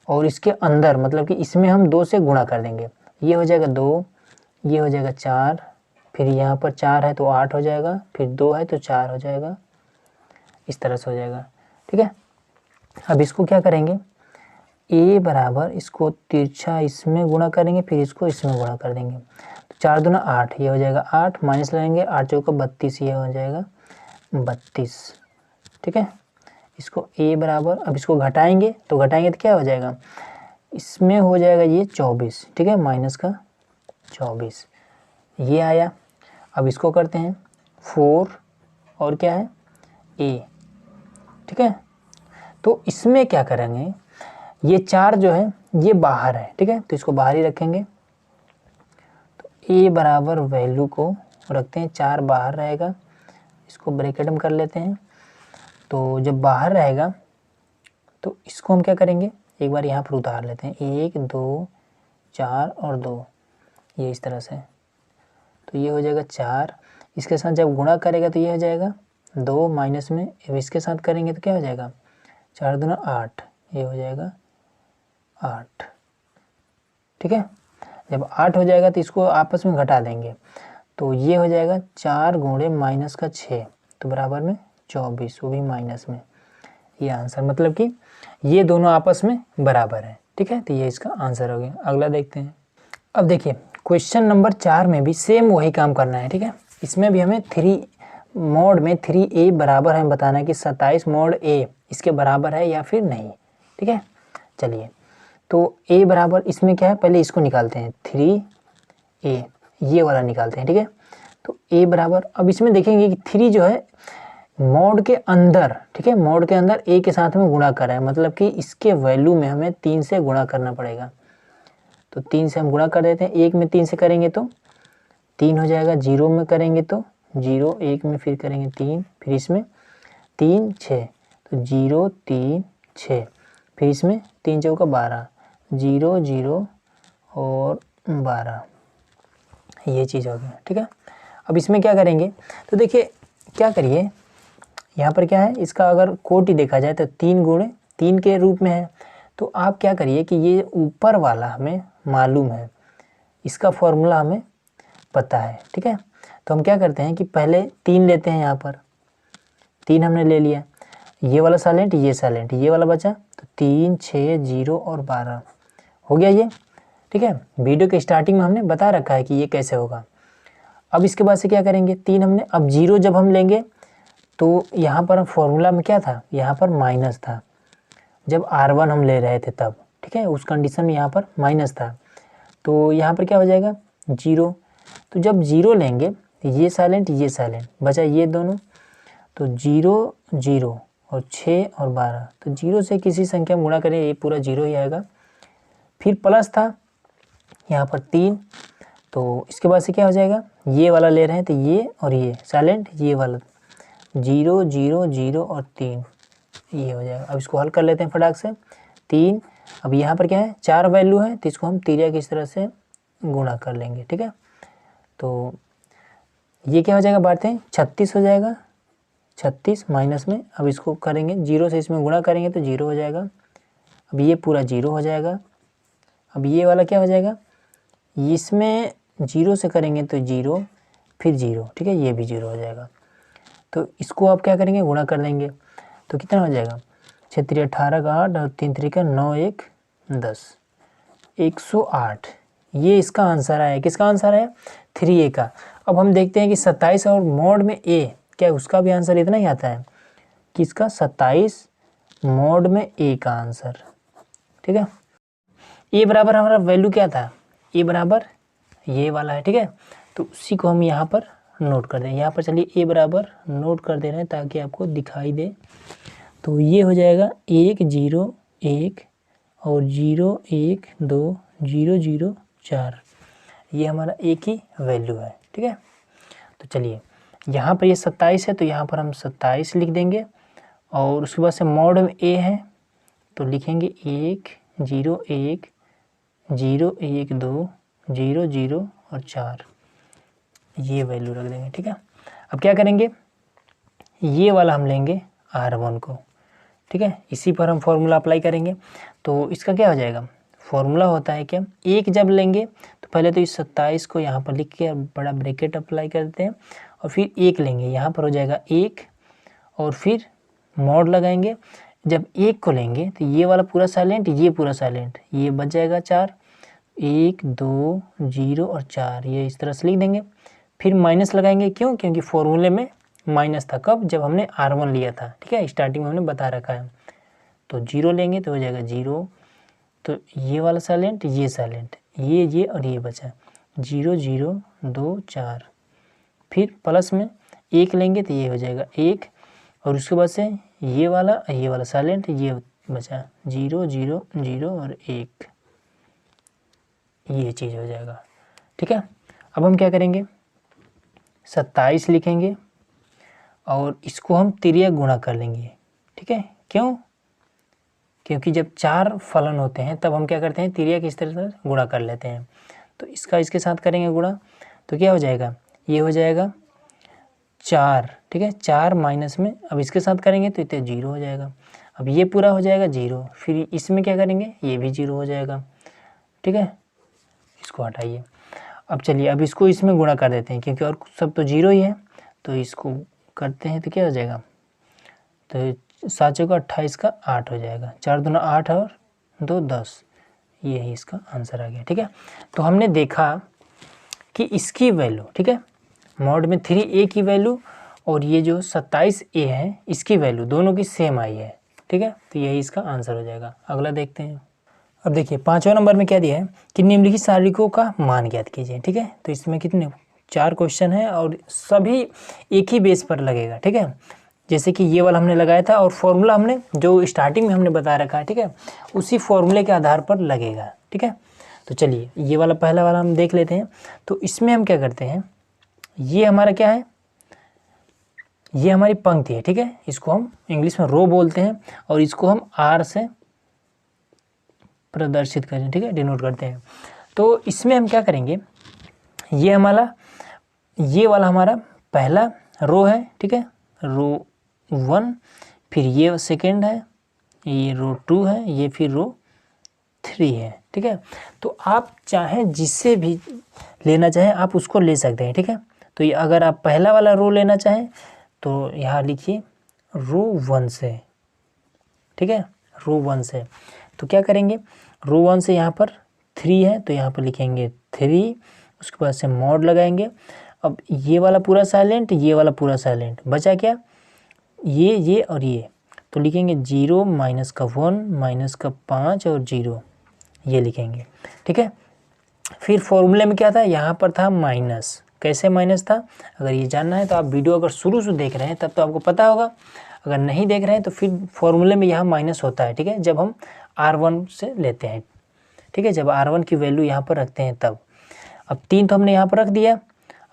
और इसके अंदर मतलब कि इसमें हम 2 से गुणा कर देंगे, ये हो जाएगा 2, ये हो जाएगा 4, फिर यहाँ पर 4 है तो 8 हो जाएगा, फिर 2 है तो 4 हो जाएगा, इस तरह से हो जाएगा, ठीक है। अब इसको क्या करेंगे, a बराबर इसको तिरछा इसमें गुणा करेंगे, फिर इसको इसमें गुणा कर देंगे, तो 4 दूना 8, ये हो जाएगा 8, माइनस लगाएंगे 8 चौका 32, ये हो जाएगा 32, ठीक है। इसको a बराबर, अब इसको घटाएंगे तो क्या हो जाएगा, इसमें हो जाएगा ये 24, ठीक है, माइनस का 24, ये आया। अब इसको करते हैं 4 और क्या है a, ठीक है। तो इसमें क्या करेंगे, ये 4 जो है ये बाहर है, ठीक है, तो इसको बाहर ही रखेंगे। तो a बराबर वैल्यू को रखते हैं, 4 बाहर रहेगा, इसको ब्रैकेट में कर लेते हैं। तो जब बाहर रहेगा तो इसको हम क्या करेंगे, एक बार यहाँ पर उतार लेते हैं, 1 2 4 और 2, ये इस तरह से, तो ये हो जाएगा 4, इसके साथ जब गुणा करेगा तो ये हो जाएगा 2, माइनस में अब इसके साथ करेंगे तो क्या हो जाएगा, 4 दूना 8, ये हो जाएगा 8, ठीक है। जब 8 हो जाएगा तो इसको आपस में घटा देंगे, तो ये हो जाएगा 4 गुणे माइनस का 6, तो बराबर में 24, वो भी माइनस में, ये आंसर, मतलब कि ये दोनों आपस में बराबर है, ठीक है। तो ये इसका आंसर हो गया। अगला देखते हैं। अब देखिए क्वेश्चन नंबर 4 में भी सेम वही काम करना है, ठीक है। इसमें भी हमें 3 मॉड में 3a बराबर है बताना है कि 27 मॉड a इसके बराबर है या फिर नहीं, ठीक है। चलिए तो a बराबर इसमें क्या है, पहले इसको निकालते हैं, 3a ये वाला निकालते हैं, ठीक है। तो a बराबर, अब इसमें देखेंगे कि 3 जो है मॉड के अंदर, ठीक है, मॉड के अंदर a के साथ में गुणा कर रहा है, मतलब कि इसके वैल्यू में हमें 3 से गुणा करना पड़ेगा। तो 3 से हम गुणा कर देते हैं, 1 में 3 से करेंगे तो 3 हो जाएगा, 0 में करेंगे तो 0, 1 में फिर करेंगे 3, फिर इसमें 3 6, तो 0 3 6, फिर इसमें 3 चौका 12, 0 0 और 12, ये चीज़ हो गया, ठीक है। अब इसमें क्या करेंगे, तो देखिए क्या करिए, यहाँ पर क्या है, इसका अगर कोटि देखा जाए तो 3 गुणे 3 के रूप में है, तो आप क्या करिए कि ये ऊपर वाला हमें मालूम है, इसका फॉर्मूला हमें पता है, ठीक है। तो हम क्या करते हैं कि पहले 3 लेते हैं, यहाँ पर 3 हमने ले लिया, ये वाला साइलेंट, ये साइलेंट, ये वाला बचा, तो 3, 6, 0 और 12 हो गया ये, ठीक है। वीडियो के स्टार्टिंग में हमने बता रखा है कि ये कैसे होगा। अब इसके बाद से क्या करेंगे, 3 हमने, अब 0 जब हम लेंगे तो यहाँ पर फॉर्मूला में क्या था, यहाँ पर माइनस था, जब R1 हम ले रहे थे तब, ठीक है, उस कंडीशन में यहाँ पर माइनस था, तो यहाँ पर क्या हो जाएगा 0। तो जब 0 लेंगे तो ये साइलेंट बचा ये दोनों, तो 0, 0 और 6 और 12, तो 0 से किसी संख्या में गुणा करें ये पूरा 0 ही आएगा। फिर प्लस था यहाँ पर 3, तो इसके बाद से क्या हो जाएगा, ये वाला ले रहे हैं तो ये और ये साइलेंट, ये वाला 0, 0, 0 और 3, ये हो जाएगा। अब इसको हल कर लेते हैं फटाक से। 3, अब यहाँ पर क्या है 4 वैल्यू है, तो इसको हम तिर्यक इस तरह से गुणा कर लेंगे, ठीक है। तो ये क्या हो जाएगा, बातें 36 हो जाएगा, 36 माइनस में, अब इसको करेंगे 0 से इसमें गुणा करेंगे तो 0 हो जाएगा। अब ये पूरा 0 हो जाएगा। अब ये वाला क्या हो जाएगा, इसमें 0 से करेंगे तो 0, फिर 0, ठीक है, ये भी 0 हो जाएगा। तो इसको आप क्या करेंगे, गुणा कर देंगे, तो कितना हो जाएगा 6 3 18 का 8 और 3 3 का 9 1 10, 108। ये इसका आंसर आया। किसका आंसर आया, 3A का। अब हम देखते हैं कि 27 और मोड में A, क्या उसका भी आंसर इतना ही आता है, किसका 27 मोड में A का आंसर, ठीक है। A बराबर हमारा वैल्यू क्या था, A बराबर ये वाला है, ठीक है। तो उसी को हम यहाँ पर नोट कर दें, यहाँ पर चलिए A बराबर नोट कर दे रहे हैं ताकि आपको दिखाई दे। तो ये हो जाएगा 1 0 1 और 0 1 2 0 0 4, ये हमारा एक ही वैल्यू है, ठीक है। तो चलिए यहाँ पर ये 27 है, तो यहाँ पर हम 27 लिख देंगे, और उसके बाद से मॉड में A है तो लिखेंगे 1 0 1 0 1 2 0 0 और 4, ये वैल्यू रख देंगे, ठीक है। अब क्या करेंगे, ये वाला हम लेंगे R1 को, ठीक है, इसी पर हम फॉर्मूला अप्लाई करेंगे। तो इसका क्या हो जाएगा, फॉर्मूला होता है क्या, 1 जब लेंगे तो पहले तो इस 27 को यहाँ पर लिख के बड़ा ब्रैकेट अप्लाई करते हैं, और फिर 1 लेंगे, यहाँ पर हो जाएगा 1, और फिर मॉड लगाएंगे। जब 1 को लेंगे तो ये वाला पूरा साइलेंट, ये पूरा साइलेंट, ये बच जाएगा 4, 1 2 0 और 4, ये इस तरह से लिख देंगे। फिर माइनस लगाएंगे, क्यों, क्योंकि फॉर्मूले में माइनस था, कब, जब हमने R1 लिया था, ठीक है, स्टार्टिंग में हमने बता रखा है। तो 0 लेंगे तो हो जाएगा 0, तो ये वाला साइलेंट, ये साइलेंट, ये और ये बचा 0 0 2 4, फिर प्लस में 1 लेंगे तो ये हो जाएगा 1, और उसके बाद से ये वाला साइलेंट, ये बचा 0 0 0 और 1, ये चीज़ हो जाएगा, ठीक है। अब हम क्या करेंगे, 27 लिखेंगे और इसको हम तिर्यक गुणा कर लेंगे, ठीक है। क्यों, क्योंकि जब 4 फलन होते हैं तब हम क्या करते हैं, तिर्यक इस तरह से गुणा कर लेते हैं। तो इसका इसके साथ करेंगे गुणा, तो क्या हो जाएगा, ये हो जाएगा 4, ठीक है, 4 माइनस में, अब इसके साथ करेंगे तो इतने 0 हो जाएगा। अब ये पूरा हो जाएगा 0, फिर इसमें क्या करेंगे, ये भी 0 हो जाएगा, ठीक है, इसको हटाइए। अब चलिए अब इसको इसमें गुणा कर देते हैं, क्योंकि और सब तो 0 ही है, तो इसको करते हैं तो क्या हो जाएगा, तो 7 चौका 28 का 8 हो जाएगा, 4 दूना 8 और 2 10, यही इसका आंसर आ गया, ठीक है। तो हमने देखा कि इसकी वैल्यू, ठीक है, मॉड में 3A की वैल्यू और ये जो 27A है इसकी वैल्यू दोनों की सेम आई है, ठीक है। तो यही इसका आंसर हो जाएगा। अगला देखते हैं। अब देखिए 5वां नंबर में क्या दिया है कि निम्नलिखित सारणिकों का मान ज्ञात कीजिए, ठीक है। तो इसमें कितने 4 क्वेश्चन है और सभी एक ही बेस पर लगेगा, ठीक है। जैसे कि ये वाला हमने लगाया था और फॉर्मूला हमने जो स्टार्टिंग में हमने बता रखा है, ठीक है, उसी फॉर्मूले के आधार पर लगेगा, ठीक है। तो चलिए ये वाला पहला वाला हम देख लेते हैं। तो इसमें हम क्या करते हैं, ये हमारा क्या है, ये हमारी पंक्ति है, ठीक है, इसको हम इंग्लिश में रो बोलते हैं और इसको हम R से प्रदर्शित करें, ठीक है, डिनोट करते हैं। तो इसमें हम क्या करेंगे, ये वाला हमारा पहला रो है, ठीक है, रो 1, फिर ये सेकेंड है, ये रो 2 है, ये फिर रो 3 है, ठीक है। तो आप चाहे जिससे भी लेना चाहें आप उसको ले सकते हैं, ठीक है। तो ये अगर आप पहला वाला रो लेना चाहें तो यहाँ लिखिए रो 1 से, ठीक है, रो 1 से। तो क्या करेंगे, रो 1 से यहाँ पर 3 है तो यहाँ पर लिखेंगे 3, उसके बाद से मॉड लगाएंगे। अब ये वाला पूरा साइलेंट, ये वाला पूरा साइलेंट, बचा क्या, ये और ये, तो लिखेंगे 0 माइनस का 1 माइनस का 5 और 0, ये लिखेंगे, ठीक है। फिर फॉर्मूले में क्या था, यहाँ पर था माइनस। कैसे माइनस था, अगर ये जानना है तो आप वीडियो अगर शुरू से देख रहे हैं तब तो आपको पता होगा, अगर नहीं देख रहे हैं तो फिर फॉर्मूले में यहाँ माइनस होता है, ठीक है, जब हम R1 से लेते हैं, ठीक है, जब R1 की वैल्यू यहाँ पर रखते हैं तब। अब 3 तो हमने यहाँ पर रख दिया,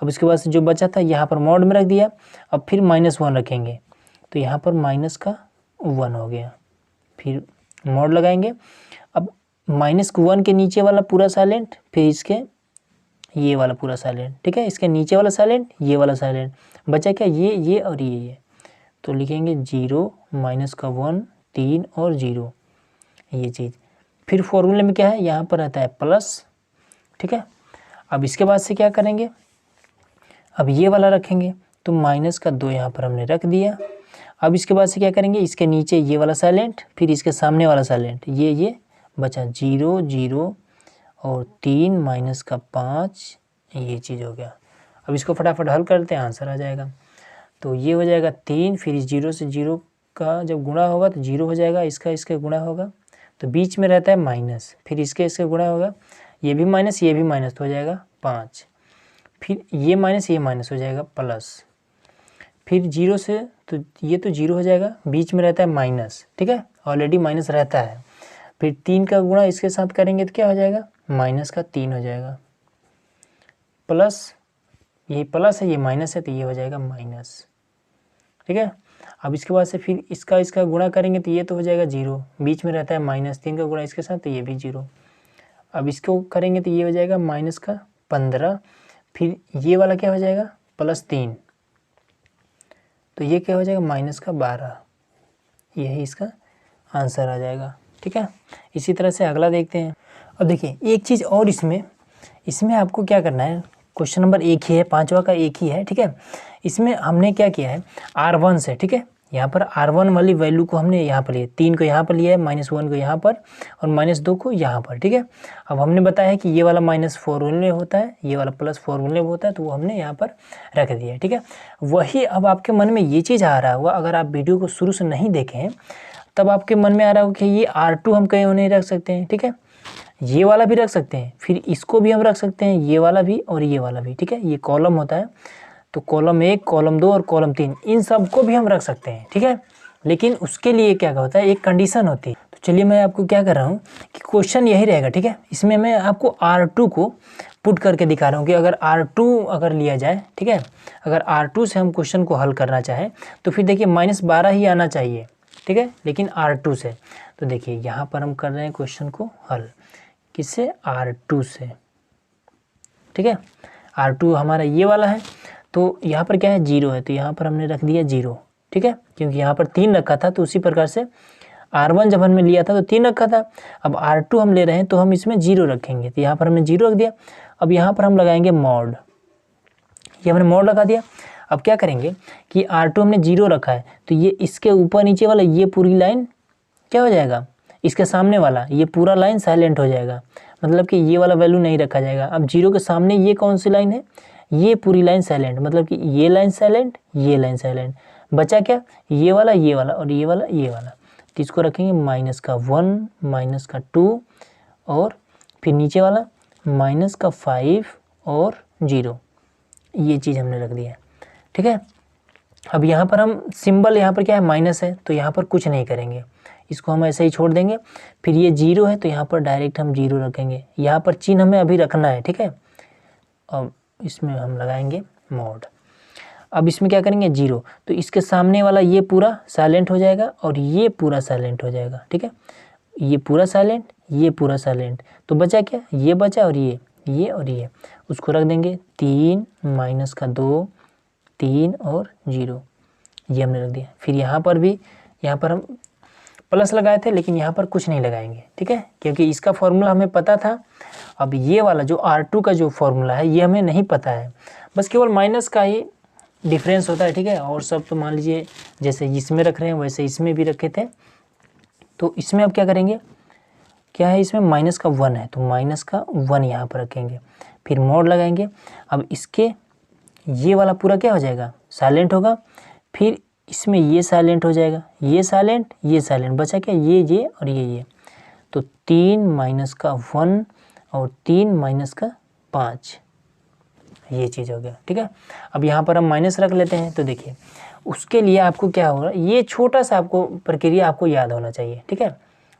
अब इसके बाद से जो बचा था यहाँ पर मॉड में रख दिया, अब फिर -1 रखेंगे तो यहाँ पर माइनस का 1 हो गया, फिर मॉड लगाएंगे। अब -1 के नीचे वाला पूरा साइलेंट, फिर इसके ये वाला पूरा साइलेंट, ठीक है, इसके नीचे वाला साइलेंट, ये वाला साइलेंट, बचा क्या, ये और ये, तो लिखेंगे 0 माइनस का 1, 3 और 0, ये चीज़। फिर फॉर्मूले में क्या है, यहाँ पर रहता है प्लस, ठीक है। अब इसके बाद से क्या करेंगे, अब ये वाला रखेंगे तो -2 यहाँ पर हमने रख दिया। अब इसके बाद से क्या करेंगे, इसके नीचे ये वाला साइलेंट, फिर इसके सामने वाला साइलेंट, ये बचा 0 0 और 3 माइनस का 5, ये चीज़ हो गया। अब इसको फटाफट हल करते हैं, आंसर आ जाएगा। तो ये हो जाएगा 3, फिर इस 0 से 0 का जब गुणा होगा तो 0 हो जाएगा, इसका गुणा होगा तो बीच में रहता है माइनस, फिर इसके गुणा होगा, ये भी माइनस तो हो जाएगा 5, फिर ये माइनस हो जाएगा प्लस, फिर 0 से तो ये तो 0 हो जाएगा, बीच में रहता है माइनस, ठीक है, ऑलरेडी माइनस रहता है। फिर 3 का गुणा इसके साथ करेंगे तो क्या हो जाएगा, -3 हो जाएगा, प्लस ये प्लस है, ये माइनस है तो ये हो जाएगा माइनस, ठीक है। अब इसके बाद से फिर इसका गुणा करेंगे तो ये तो हो जाएगा 0, बीच में रहता है -3 का गुणा इसके साथ तो ये भी 0। अब इसको करेंगे तो ये हो जाएगा -15, फिर ये वाला क्या हो जाएगा +3, तो ये क्या हो जाएगा -12, यही इसका आंसर आ जाएगा, ठीक है। इसी तरह से अगला देखते हैं। अब देखिए एक चीज़ और, इसमें आपको क्या करना है, क्वेश्चन नंबर 1 ही है, 5वां का 1 ही है, ठीक है। इसमें हमने क्या किया है, R1 से, ठीक है, यहाँ पर R1 वाली वैल्यू को हमने यहाँ पर लिया, 3 को यहाँ पर लिया है, -1 को यहाँ पर और -2 को यहाँ पर, ठीक है। अब हमने बताया कि ये वाला माइनस फॉर्मूले होता है, ये वाला प्लस फॉर्मूले होता है, तो वो हमने यहाँ पर रख दिया है, ठीक है। वही अब आपके मन में ये चीज़ आ रहा होगा, अगर आप वीडियो को शुरू से नहीं देखें तब आपके मन में आ रहा होगा कि ये R2 हम कहीं नहीं रख सकते हैं, ठीक है, ये वाला भी रख सकते हैं, फिर इसको भी हम रख सकते हैं, ये वाला भी और ये वाला भी, ठीक है, ये कॉलम होता है, तो कॉलम 1, कॉलम 2 और कॉलम 3, इन सब को भी हम रख सकते हैं, ठीक है। लेकिन उसके लिए क्या होता है, एक कंडीशन होती है। तो चलिए मैं आपको क्या कर रहा हूँ कि क्वेश्चन यही रहेगा, ठीक है, इसमें मैं आपको R2 को पुट करके दिखा रहा हूँ कि अगर R2 अगर लिया जाए, ठीक है, अगर R2 से हम क्वेश्चन को हल करना चाहें तो फिर देखिए -12 ही आना चाहिए, ठीक है, लेकिन R2 से, तो देखिए यहाँ पर हम कर रहे हैं क्वेश्चन को हल, किससे, R2 से, ठीक है। R2 हमारा ये वाला है, तो यहाँ पर क्या है 0 है, तो यहाँ पर हमने रख दिया 0, ठीक है, क्योंकि यहाँ पर 3 रखा था, तो उसी प्रकार से R1 जब हमने लिया था तो 3 रखा था, अब R2 हम ले रहे हैं तो हम इसमें 0 रखेंगे, तो यहाँ पर हमने 0 रख दिया। अब यहाँ पर हम लगाएंगे मॉड, ये हमने मॉड लगा दिया। अब क्या करेंगे कि R2 हमने 0 रखा है, तो ये इसके ऊपर नीचे वाला ये पूरी लाइन क्या हो जाएगा, इसके सामने वाला ये पूरा लाइन साइलेंट हो जाएगा, मतलब कि ये वाला वैल्यू नहीं रखा जाएगा। अब 0 के सामने ये कौन सी लाइन है, ये पूरी लाइन साइलेंट, मतलब कि ये लाइन साइलेंट, ये लाइन साइलेंट, बचा क्या, ये वाला और ये वाला, तो इसको रखेंगे -1 -2 और फिर नीचे वाला -5 और 0, ये चीज़ हमने रख दिया है, ठीक है। अब यहाँ पर हम सिंबल, यहाँ पर क्या है माइनस है, तो यहाँ पर कुछ नहीं करेंगे, इसको हम ऐसे ही छोड़ देंगे। फिर ये 0 है तो यहाँ पर डायरेक्ट हम 0 रखेंगे, यहाँ पर चिन्ह हमें अभी रखना है, ठीक है। अब इसमें हम लगाएंगे मॉड। अब इसमें क्या करेंगे 0, तो इसके सामने वाला ये पूरा साइलेंट हो जाएगा और ये पूरा साइलेंट हो जाएगा, ठीक है, ये पूरा साइलेंट, ये पूरा साइलेंट, तो बचा क्या, ये बचा और ये और ये, उसको रख देंगे 3 -2 3 और 0, ये हमने रख दिया। फिर यहाँ पर भी, यहाँ पर हम प्लस लगाए थे, लेकिन यहाँ पर कुछ नहीं लगाएंगे, ठीक है, क्योंकि इसका फॉर्मूला हमें पता था। अब ये वाला जो R2 का जो फॉर्मूला है ये हमें नहीं पता है, बस केवल माइनस का ही डिफरेंस होता है, ठीक है। और सब तो मान लीजिए जैसे इसमें रख रहे हैं वैसे इसमें भी रखे थे। तो इसमें अब क्या करेंगे, क्या है इसमें माइनस का 1 है, तो माइनस का 1 यहाँ पर रखेंगे, फिर मोड लगाएंगे। अब इसके ये वाला पूरा क्या हो जाएगा, साइलेंट होगा, फिर इसमें ये साइलेंट हो जाएगा, ये साइलेंट, ये साइलेंट, बचा क्या, ये और ये। तो 3 माइनस का 1 और 3 माइनस का 5, ये चीज़ हो गया, ठीक है। अब यहाँ पर हम माइनस रख लेते हैं। तो देखिए उसके लिए आपको क्या होगा, ये छोटा सा आपको प्रक्रिया आपको याद होना चाहिए, ठीक है।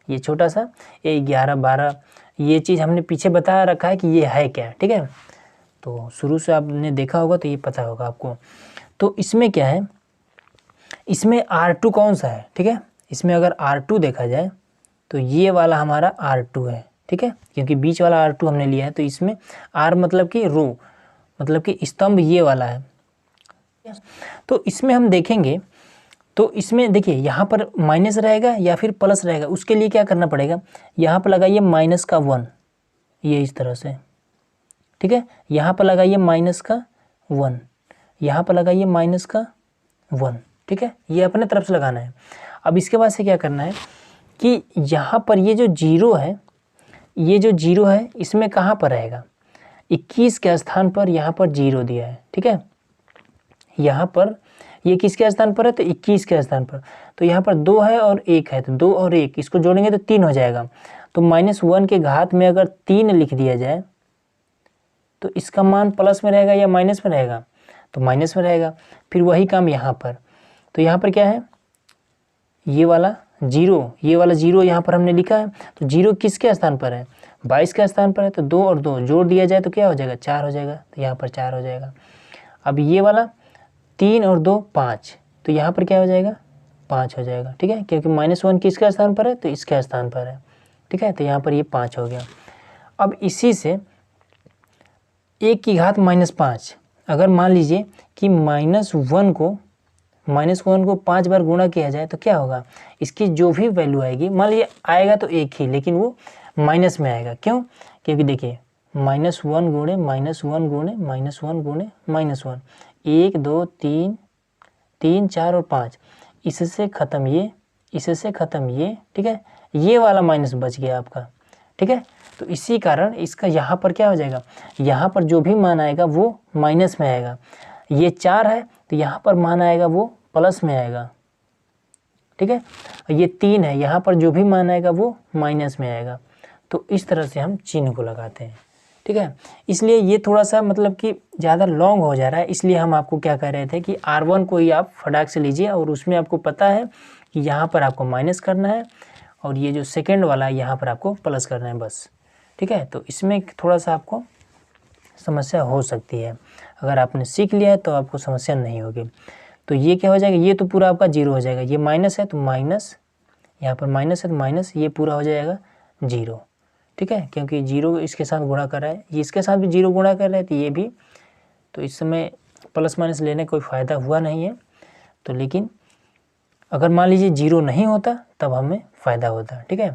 ये छोटा सा 11 12 ये चीज़ हमने पीछे बता रखा है कि ये है क्या, ठीक है। तो शुरू से आपने देखा होगा तो ये पता होगा आपको। तो इसमें क्या है, इसमें R2 कौन सा है, ठीक है। इसमें अगर R2 देखा जाए तो ये वाला हमारा R2 है, ठीक है, क्योंकि बीच वाला R2 हमने लिया है। तो इसमें R मतलब कि रो, मतलब कि स्तंभ ये वाला है। तो इसमें हम देखेंगे तो इसमें देखिए यहाँ पर माइनस रहेगा या फिर प्लस रहेगा, उसके लिए क्या करना पड़ेगा, यहाँ पर लगाइए माइनस का 1, ये इस तरह से, ठीक है। यहाँ पर लगाइए माइनस का 1, यहाँ पर लगाइए माइनस का 1, ठीक है, ये अपने तरफ से लगाना है। अब इसके बाद से क्या करना है कि यहाँ पर ये जो जीरो है, ये जो जीरो है इसमें कहाँ पर रहेगा, 21 के स्थान पर यहाँ पर जीरो दिया है, ठीक है। यहाँ पर ये किसके स्थान पर है, तो 21 के स्थान पर। तो यहाँ पर 2 है और 1 है, तो 2 और 1 इसको जोड़ेंगे तो 3 हो जाएगा। तो -1 के घात में अगर 3 लिख दिया जाए तो इसका मान प्लस में रहेगा या माइनस में रहेगा, तो माइनस में रहेगा। फिर वही काम यहाँ पर, तो यहाँ पर क्या है, ये वाला जीरो, ये वाला जीरो यहाँ पर हमने लिखा है। तो जीरो किसके स्थान पर है, 22 के स्थान पर है। तो 2 और 2 जोड़ दिया जाए तो क्या हो जाएगा, 4 हो जाएगा, तो यहाँ पर 4 हो जाएगा। अब ये वाला 3 और 2 5, तो यहाँ पर क्या हो जाएगा, 5 हो जाएगा, ठीक है, क्योंकि -1 किसके स्थान पर है, तो इसके स्थान पर है, ठीक है। तो यहाँ पर ये 5 हो गया। अब इसी से 1 की घात -5, अगर मान लीजिए कि -1 को 5 बार गुणा किया जाए तो क्या होगा, इसकी जो भी वैल्यू आएगी, मान लीजिए आएगा तो 1 ही, लेकिन वो माइनस में आएगा। क्यों, क्योंकि देखिए -1 गुणे -1 गुणे -1 गुणे -1, 1 2 3 3 4 और 5, इससे ख़त्म ये, इससे ख़त्म ये, ठीक है, ये वाला माइनस बच गया आपका, ठीक है। तो इसी कारण इसका यहाँ पर क्या हो जाएगा, यहाँ पर जो भी मान आएगा वो माइनस में आएगा। ये 4 है तो यहाँ पर मान आएगा वो प्लस में आएगा, ठीक है। ये 3 है, यहाँ पर जो भी मान आएगा वो माइनस में आएगा। तो इस तरह से हम चिन्ह को लगाते हैं, ठीक है। इसलिए ये थोड़ा सा मतलब कि ज़्यादा लॉन्ग हो जा रहा है, इसलिए हम आपको क्या कह रहे थे कि R1 को ही आप फटाक से लीजिए और उसमें आपको पता है कि यहाँ पर आपको माइनस करना है और ये जो सेकेंड वाला है यहाँ पर आपको प्लस करना है, बस, ठीक है। तो इसमें थोड़ा सा आपको समस्या हो सकती है, अगर आपने सीख लिया है तो आपको समस्या नहीं होगी। तो ये क्या हो जाएगा, ये तो पूरा आपका जीरो हो जाएगा, ये माइनस है तो माइनस, यहाँ पर माइनस है तो माइनस, ये पूरा हो जाएगा जीरो, ठीक है, क्योंकि जीरो इसके साथ गुणा कर रहा है, ये इसके साथ भी जीरो गुणा कर रहा है, तो ये भी, तो इस समय प्लस माइनस लेने कोई फ़ायदा हुआ नहीं है। तो लेकिन अगर मान लीजिए जीरो नहीं होता तब हमें फ़ायदा होता, ठीक है।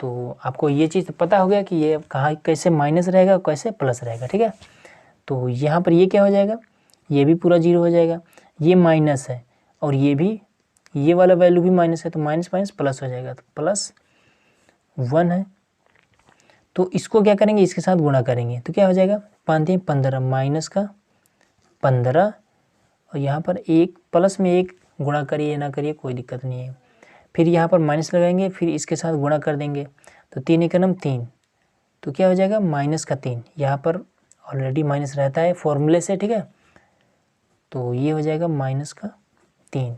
तो आपको ये चीज़ पता हो गया कि ये कहाँ कैसे माइनस रहेगा कैसे प्लस रहेगा, ठीक है। तो यहाँ पर ये क्या हो जाएगा, ये भी पूरा जीरो हो जाएगा, ये माइनस है और ये भी, ये वाला वैल्यू भी माइनस है, तो माइनस माइनस प्लस हो जाएगा, तो +1 है। तो इसको क्या करेंगे, इसके साथ गुणा करेंगे तो क्या हो जाएगा, 5 3 15, माइनस का 15 और यहाँ पर 1 प्लस में 1 गुणा करिए ना करिए कोई दिक्कत नहीं है। फिर यहाँ पर माइनस लगाएंगे, फिर इसके साथ गुणा कर देंगे, तो 3 1 3, तो क्या हो जाएगा -3, यहाँ पर ऑलरेडी माइनस रहता है फॉर्मूले से, ठीक है। तो ये हो जाएगा -3,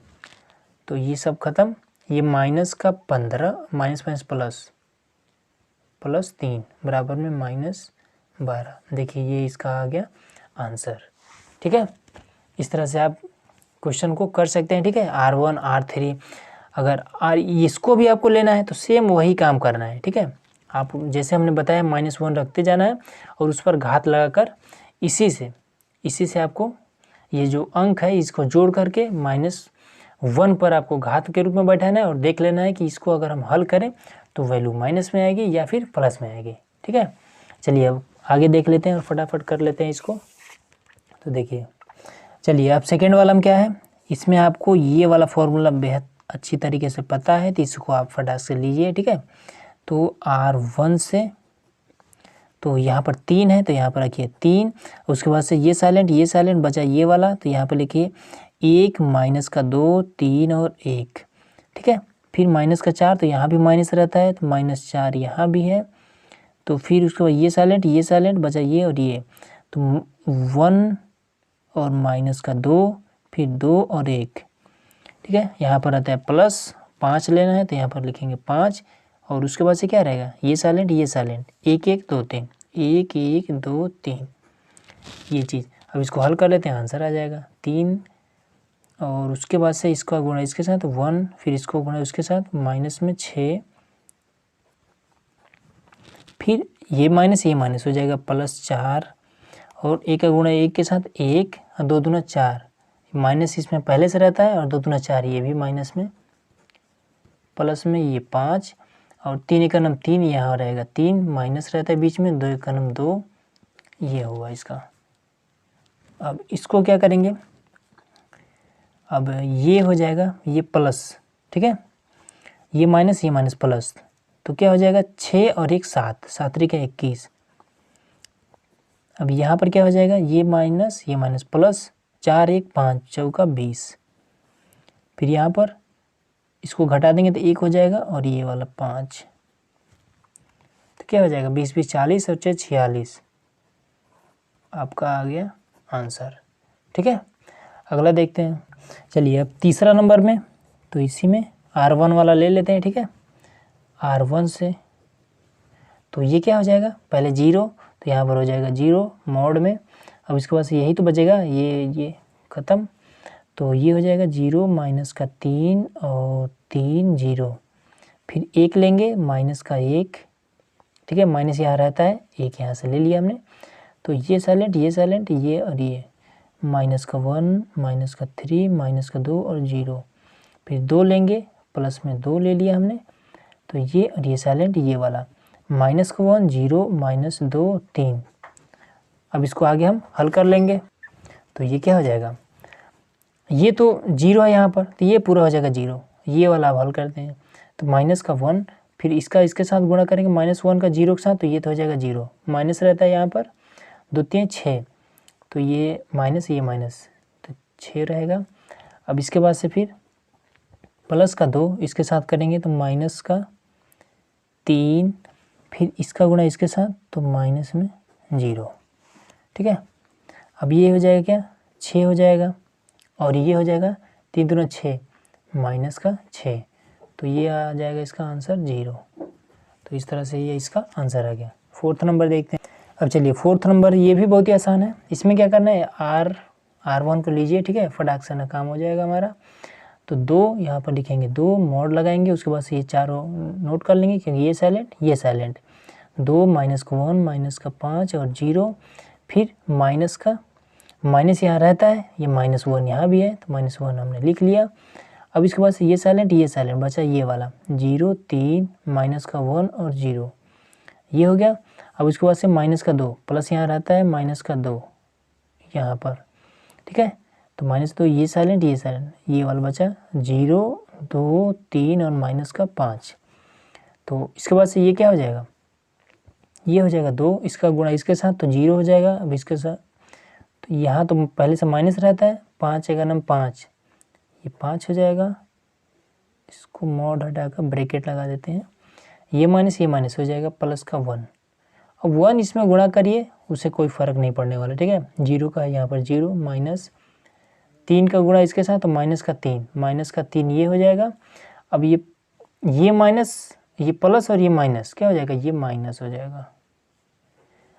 तो ये सब खत्म, ये -15 माइनस माइनस +3 बराबर में -12, देखिए ये इसका आ गया आंसर, ठीक है। इस तरह से आप क्वेश्चन को कर सकते हैं, ठीक है। R1 R3 अगर इसको भी आपको लेना है तो सेम वही काम करना है, ठीक है। आप जैसे हमने बताया -1 रखते जाना है और उस पर घात लगाकर इसी से आपको ये जो अंक है इसको जोड़ करके 1 पर आपको घात के रूप में बैठाना है और देख लेना है कि इसको अगर हम हल करें तो वैल्यू माइनस में आएगी या फिर प्लस में आएगी। ठीक है, चलिए अब आगे देख लेते हैं और फटाफट कर लेते हैं इसको। तो देखिए, चलिए अब सेकेंड वाला में क्या है, इसमें आपको ये वाला फॉर्मूला बेहद अच्छी तरीके से पता है तो इसको आप फटाक से लीजिए। ठीक है, तो R1 से तो यहाँ पर 3 है तो यहाँ पर रखिए 3, उसके बाद से ये साइलेंट बचा ये वाला, तो यहाँ पर लिखिए 1 माइनस का 2 3 और 1। ठीक है, फिर माइनस का 4 तो यहाँ भी माइनस रहता है तो -4 यहाँ भी है। तो फिर उसके बाद ये साइलेंट बचा ये और ये, तो 1 और माइनस का 2 फिर 2 और 1। ठीक है, यहाँ पर आता है प्लस 5 लेना है तो यहाँ पर लिखेंगे 5 और उसके बाद से क्या रहेगा, ये साइलेंट 1 1 2 3 1 1 2 3 ये चीज़। अब इसको हल कर लेते हैं, आंसर आ जाएगा 3 और उसके बाद से इसका गुणा इसके साथ 1, फिर इसको गुणा उसके साथ माइनस में 6, फिर ये माइनस हो जाएगा +4 और 1 का गुणा 1 के साथ 1 और 2 दूना 4, माइनस इसमें पहले से रहता है और 2 दूना 4 ये भी माइनस में, प्लस में ये 5 और 3 एक नम 3 यहाँ रहेगा 3, माइनस रहता है बीच में, 2 एक नम 2 ये हुआ इसका। अब इसको क्या करेंगे, अब ये हो जाएगा ये प्लस। ठीक है, ये माइनस प्लस, तो क्या हो जाएगा 6 और 1 7, 7 3 का 21। अब यहाँ पर क्या हो जाएगा, ये माइनस प्लस 4 1 5 चौका 20, फिर यहाँ पर इसको घटा देंगे तो 1 हो जाएगा और ये वाला 5, तो क्या हो जाएगा 20 20 40 और 6 46 आपका आ गया आंसर। ठीक है, अगला देखते हैं। चलिए अब तीसरा नंबर में, तो इसी में R1 वाला ले लेते हैं। ठीक है, R1 से तो ये क्या हो जाएगा, पहले 0 तो यहाँ पर हो जाएगा 0 मोड में। अब इसके बाद से यही तो बचेगा, ये ख़त्म, तो ये हो जाएगा 0 माइनस का 3 और 3 0, फिर 1 लेंगे माइनस का 1। ठीक है, माइनस यहाँ रहता है, 1 यहाँ से ले लिया हमने, तो ये साइलेंट ये और ये, माइनस का 1 माइनस का 3 माइनस का 2 और 0, फिर 2 लेंगे प्लस में 2 ले लिया हमने, तो ये और ये साइलेंट ये वाला, माइनस का 1 0 माइनस 2 3। अब इसको आगे हम हल कर लेंगे, तो ये क्या हो जाएगा, ये तो 0 है यहाँ पर, तो ये पूरा हो जाएगा 0, ये वाला अब हल करते हैं। तो माइनस का 1 फिर इसका इसके साथ गुणा करेंगे -1 का 0 के साथ, तो ये तो हो जाएगा 0, माइनस रहता है यहाँ पर 2 3 6, तो ये माइनस तो 6 रहेगा। अब इसके बाद से फिर प्लस का 2 इसके साथ करेंगे तो माइनस का 3, फिर इसका गुणा इसके साथ तो माइनस में 0। ठीक है, अब ये हो जाएगा क्या 6 हो जाएगा और ये हो जाएगा 3 दूना 6 माइनस का 6, तो ये आ जाएगा इसका आंसर 0। तो इस तरह से ये इसका आंसर आ गया। फोर्थ नंबर देखते हैं। अब चलिए फोर्थ नंबर, ये भी बहुत ही आसान है। इसमें क्या करना है, R1 को लीजिए। ठीक है, फटाक से ना काम हो जाएगा हमारा। तो 2 यहाँ पर लिखेंगे, 2 मोड लगाएंगे, उसके बाद से ये चारों नोट कर लेंगे क्योंकि ये साइलेंट 2 माइनस का 1 माइनस का 5 और 0, फिर माइनस यहाँ रहता है, ये -1 यहाँ भी है तो -1 हमने लिख लिया। अब इसके बाद से ये साइलेंट बचा ये वाला 0 3 माइनस का 1 और 0, ये हो गया। अब इसके बाद से माइनस का 2 प्लस यहाँ रहता है माइनस का 2 यहाँ पर। ठीक है, तो -2 ये साइलेंट ये वाला बचा 0 2 3 और माइनस का 5। तो इसके बाद से ये क्या हो जाएगा, ये हो जाएगा 2, इसका गुणा इसके साथ तो 0 हो जाएगा। अब इसके साथ तो यहाँ तो पहले से माइनस रहता है, 5 एक नम 5, ये 5 हो जाएगा। इसको मॉड हटाकर ब्रैकेट लगा देते हैं, ये माइनस हो जाएगा प्लस का 1। अब 1 इसमें गुणा करिए, उससे कोई फ़र्क नहीं पड़ने वाला। ठीक है, 0 का है यहाँ पर 0 माइनस 3 का गुणा इसके साथ तो माइनस का 3 ये हो जाएगा। अब ये माइनस ये प्लस और ये माइनस क्या हो जाएगा, ये माइनस हो जाएगा।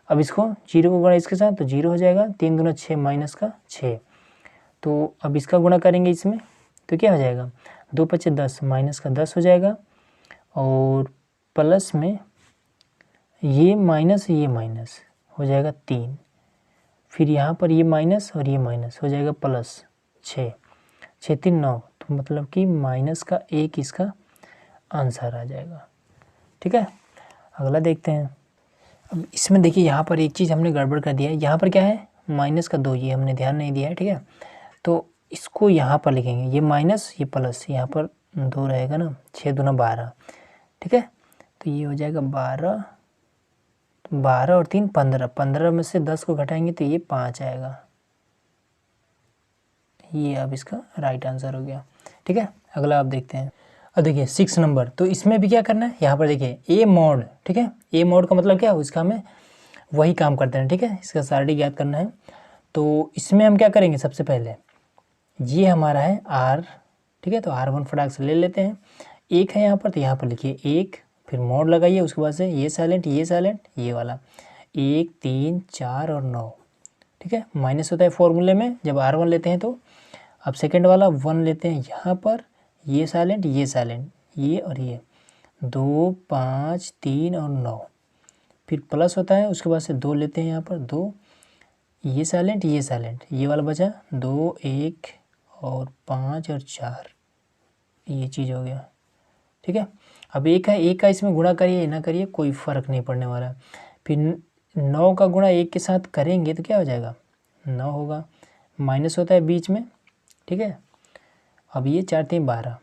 अब इसको 0 को गुणा इसके साथ तो 0 हो जाएगा, 3 दूना 6 माइनस का 6। तो अब इसका गुणा करेंगे इसमें तो क्या हो जाएगा, 2 5 10 माइनस का 10 हो जाएगा और प्लस में ये माइनस हो जाएगा 3, फिर यहाँ पर ये माइनस और ये माइनस हो जाएगा प्लस 6 6 3 9, तो तो मतलब कि माइनस का 1 इसका आंसर आ जाएगा। ठीक है, अगला देखते हैं। अब इसमें देखिए यहाँ पर एक चीज़ हमने गड़बड़ कर दिया है, यहाँ पर क्या है माइनस का 2, ये हमने ध्यान नहीं दिया है। ठीक है, तो इसको यहाँ पर लिखेंगे, ये माइनस ये प्लस, यहाँ पर 2 रहेगा ना, 6 दूना 12। ठीक है, तो ये हो जाएगा 12, 12 और 3 15, 15 में से 10 को घटाएंगे तो ये 5 आएगा। ये अब इसका राइट आंसर हो गया। ठीक है, अगला आप देखते हैं। अब देखिए 6 नंबर, तो इसमें भी क्या करना है, यहाँ पर देखिए ए मॉड। ठीक है, ए मॉड का मतलब क्या है, उसका हमें वही काम करते हैं। ठीक है, इसका सारडी ज्ञात करना है। तो इसमें हम क्या करेंगे, सबसे पहले ये हमारा है आर। ठीक है, तो R1 फटाक से ले लेते हैं। 1 है यहाँ पर, तो यहाँ पर लिखिए 1, फिर मॉड लगाइए, उसके बाद से ये साइलेंट ये वाला 1 3 4 और 9। ठीक है, माइनस होता है फॉर्मूले में जब R1 लेते हैं तो। अब सेकेंड वाला 1 लेते हैं यहाँ पर, ये साइलेंट ये और ये 2 5 3 और 9, फिर प्लस होता है, उसके बाद से 2 लेते हैं यहाँ पर 2, ये साइलेंट ये वाला बचा 2 1 और 5 और 4, ये चीज़ हो गया। ठीक है, अब एक का इसमें गुणा करिए ना करिए कोई फ़र्क नहीं पड़ने वाला। फिर 9 का गुणा 1 के साथ करेंगे तो क्या हो जाएगा, 9 होगा, माइनस होता है बीच में। ठीक है, अब ये 4 3 12,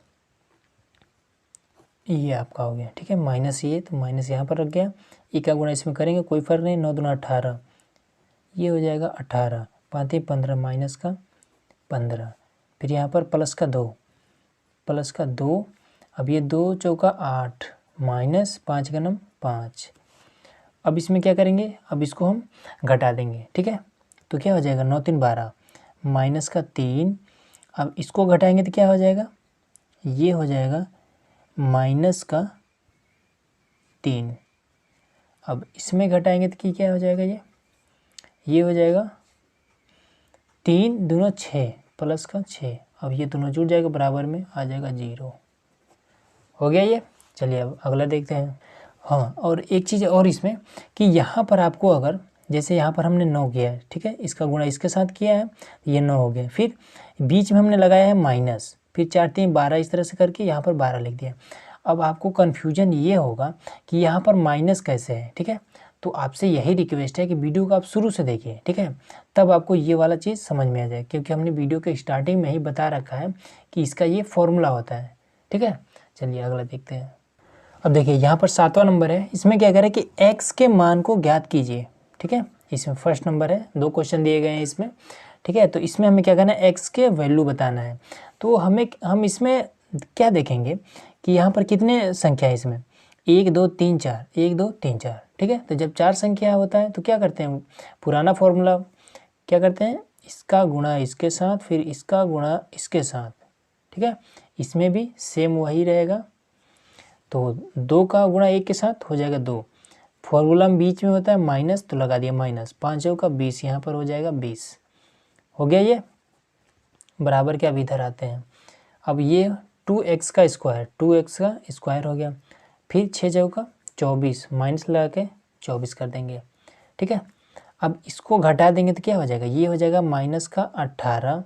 ये आपका हो गया। ठीक है, माइनस ये, तो माइनस यहाँ पर रख गया, 1 का गुणा इसमें करेंगे कोई फ़र्क नहीं, 9 दूना 18, ये हो जाएगा 18, 5 3 15, माइनस का 15, फिर यहाँ पर प्लस का 2, अब ये 2 चौका 8, माइनस 5 का नम 5। अब इसमें क्या करेंगे, अब इसको हम घटा देंगे। ठीक है, तो क्या हो जाएगा 9 3 12, माइनस का 3, अब इसको घटाएंगे तो क्या हो जाएगा, ये हो जाएगा माइनस का 3। अब इसमें घटाएंगे तो क्या हो जाएगा, ये हो जाएगा 3 दूना 6 प्लस का 6, अब ये दोनों जुड़ जाएगा बराबर में आ जाएगा 0। हो गया ये। चलिए अब अगला देखते हैं। हाँ, और एक चीज़ और इसमें कि यहाँ पर आपको अगर जैसे यहाँ पर हमने 9 किया है, ठीक है, इसका गुणा इसके साथ किया है, ये 9 हो गया, फिर बीच में हमने लगाया है माइनस, फिर 4 3 12, इस तरह से करके यहाँ पर 12 लिख दिया। अब आपको कन्फ्यूजन ये होगा कि यहाँ पर माइनस कैसे है। ठीक है, तो आपसे यही रिक्वेस्ट है कि वीडियो को आप शुरू से देखिए। ठीक है, तब आपको ये वाला चीज़ समझ में आ जाए, क्योंकि हमने वीडियो के स्टार्टिंग में ही बता रखा है कि इसका ये फॉर्मूला होता है। ठीक है, चलिए अगला देखते हैं। अब देखिए यहाँ पर 7वां नंबर है, इसमें क्या कह रहा है कि x के मान को ज्ञात कीजिए। ठीक है, इसमें फर्स्ट नंबर है, 2 क्वेश्चन दिए गए हैं इसमें। ठीक है, तो इसमें हमें क्या करना है, x के वैल्यू बताना है। तो हम इसमें क्या देखेंगे कि यहाँ पर कितने संख्या है इसमें, 1 2 3 4, 1 2 3 4। ठीक है, तो जब 4 संख्या होता है तो क्या करते हैं, पुराना फॉर्मूला क्या करते हैं, इसका गुणा इसके साथ, फिर इसका गुणा इसके साथ। ठीक है, इसमें भी सेम वही रहेगा, तो 2 का गुणा 1 के साथ हो जाएगा 2, फॉर्मूला में बीच में होता है माइनस, तो लगा दिया माइनस, 5 का 20, यहाँ पर हो जाएगा 20। हो गया ये बराबर के, अब इधर आते हैं। अब ये 2x का स्क्वायर हो गया, फिर 6 चौका 24, माइनस लगा के 24 कर देंगे। ठीक है, अब इसको घटा देंगे तो क्या हो जाएगा, ये हो जाएगा माइनस का 18,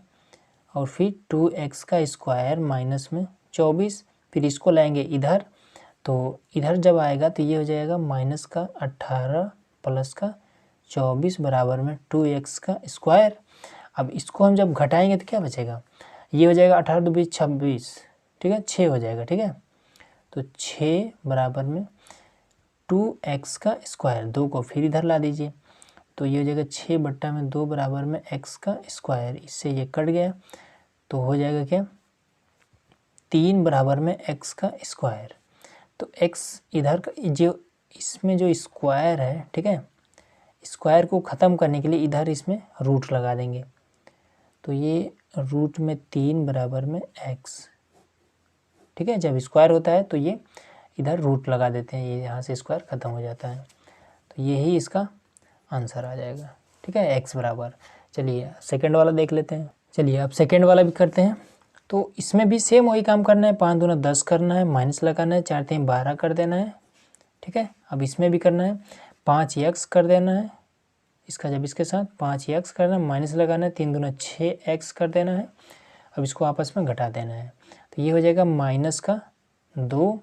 और फिर 2x का स्क्वायर माइनस में 24, फिर इसको लाएंगे इधर, तो इधर जब आएगा तो ये हो जाएगा माइनस का 18 प्लस का 24 बराबर में 2x का स्क्वायर। अब इसको हम जब घटाएंगे तो क्या बचेगा, ये हो जाएगा 18 2 20 26। ठीक है, 6 हो जाएगा। ठीक है, तो 6 बराबर में 2x का स्क्वायर, 2 को फिर इधर ला दीजिए, तो ये हो जाएगा 6 बट्टा में 2 बराबर में x का स्क्वायर, इससे ये कट गया, तो हो जाएगा क्या, 3 बराबर में x का स्क्वायर। तो x इधर का जो इसमें जो स्क्वायर है, ठीक है, स्क्वायर को ख़त्म करने के लिए इधर इसमें रूट लगा देंगे, तो ये रूट में 3 बराबर में x। ठीक है, जब स्क्वायर होता है तो ये इधर रूट लगा देते हैं, ये यहाँ से स्क्वायर ख़त्म हो जाता है, तो यही इसका आंसर आ जाएगा। ठीक है, x बराबर। चलिए सेकंड वाला देख लेते हैं। चलिए अब सेकंड वाला भी करते हैं। तो इसमें भी सेम वही काम करना है, 5 दूना 10 करना है, माइनस लगाना है, 4 3 12 कर देना है। ठीक है, अब इसमें भी करना है, 5x कर देना है, इसका जब इसके साथ 5x करना है, माइनस लगाना है, 3 दूना 6x कर देना है। अब इसको आपस में घटा देना है। तो ये हो जाएगा -2,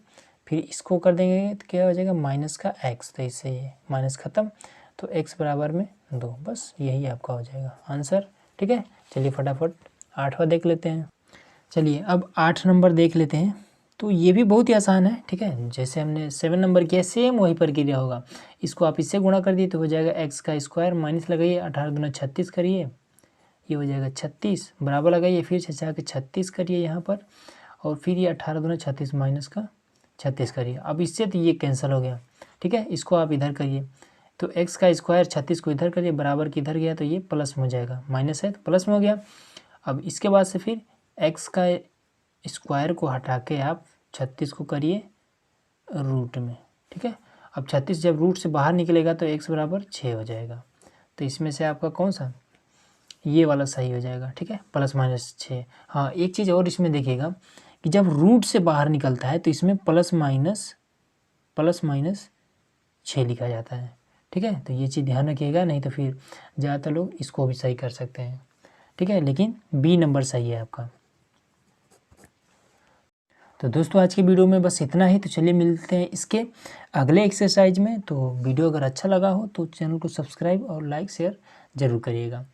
फिर इसको कर देंगे तो क्या हो जाएगा -x। तो इससे ये माइनस ख़त्म, तो x बराबर में 2, बस यही आपका हो जाएगा आंसर। ठीक है, चलिए फटाफट 8वां देख लेते हैं। चलिए अब 8 नंबर देख लेते हैं। तो ये भी बहुत ही आसान है। ठीक है, जैसे हमने 7 नंबर किया सेम वही प्रक्रिया होगा। इसको आप इससे गुणा कर दिए तो हो जाएगा x का स्क्वायर, माइनस लगाइए 18 दूना 36 करिए, ये हो जाएगा 36, बराबर लगाइए फिर से के 36 करिए यहाँ पर, और फिर ये 18 दूना 36 माइनस का 36 करिए। अब इससे तो ये कैंसिल हो गया। ठीक है, इसको आप इधर करिए, तो x का स्क्वायर 36 को इधर करिए, बराबर की इधर गया तो ये प्लस में हो जाएगा, माइनस है तो प्लस में हो गया। अब इसके बाद से फिर x का स्क्वायर को हटा के आप 36 को करिए रूट में। ठीक है, अब 36 जब रूट से बाहर निकलेगा तो x बराबर 6 हो जाएगा। तो इसमें से आपका कौन सा, ये वाला सही हो जाएगा। ठीक है, +-6। हाँ, एक चीज़ और इसमें देखिएगा कि जब रूट से बाहर निकलता है तो इसमें प्लस माइनस 6 लिखा जाता है। ठीक है, तो ये चीज़ ध्यान रखिएगा, नहीं तो फिर ज़्यादातर लोग इसको भी सही कर सकते हैं। ठीक है, लेकिन बी नंबर सही है आपका। तो दोस्तों आज की वीडियो में बस इतना ही। तो चलिए मिलते हैं इसके अगले एक्सरसाइज में। तो वीडियो अगर अच्छा लगा हो तो चैनल को सब्सक्राइब और लाइक शेयर ज़रूर करिएगा।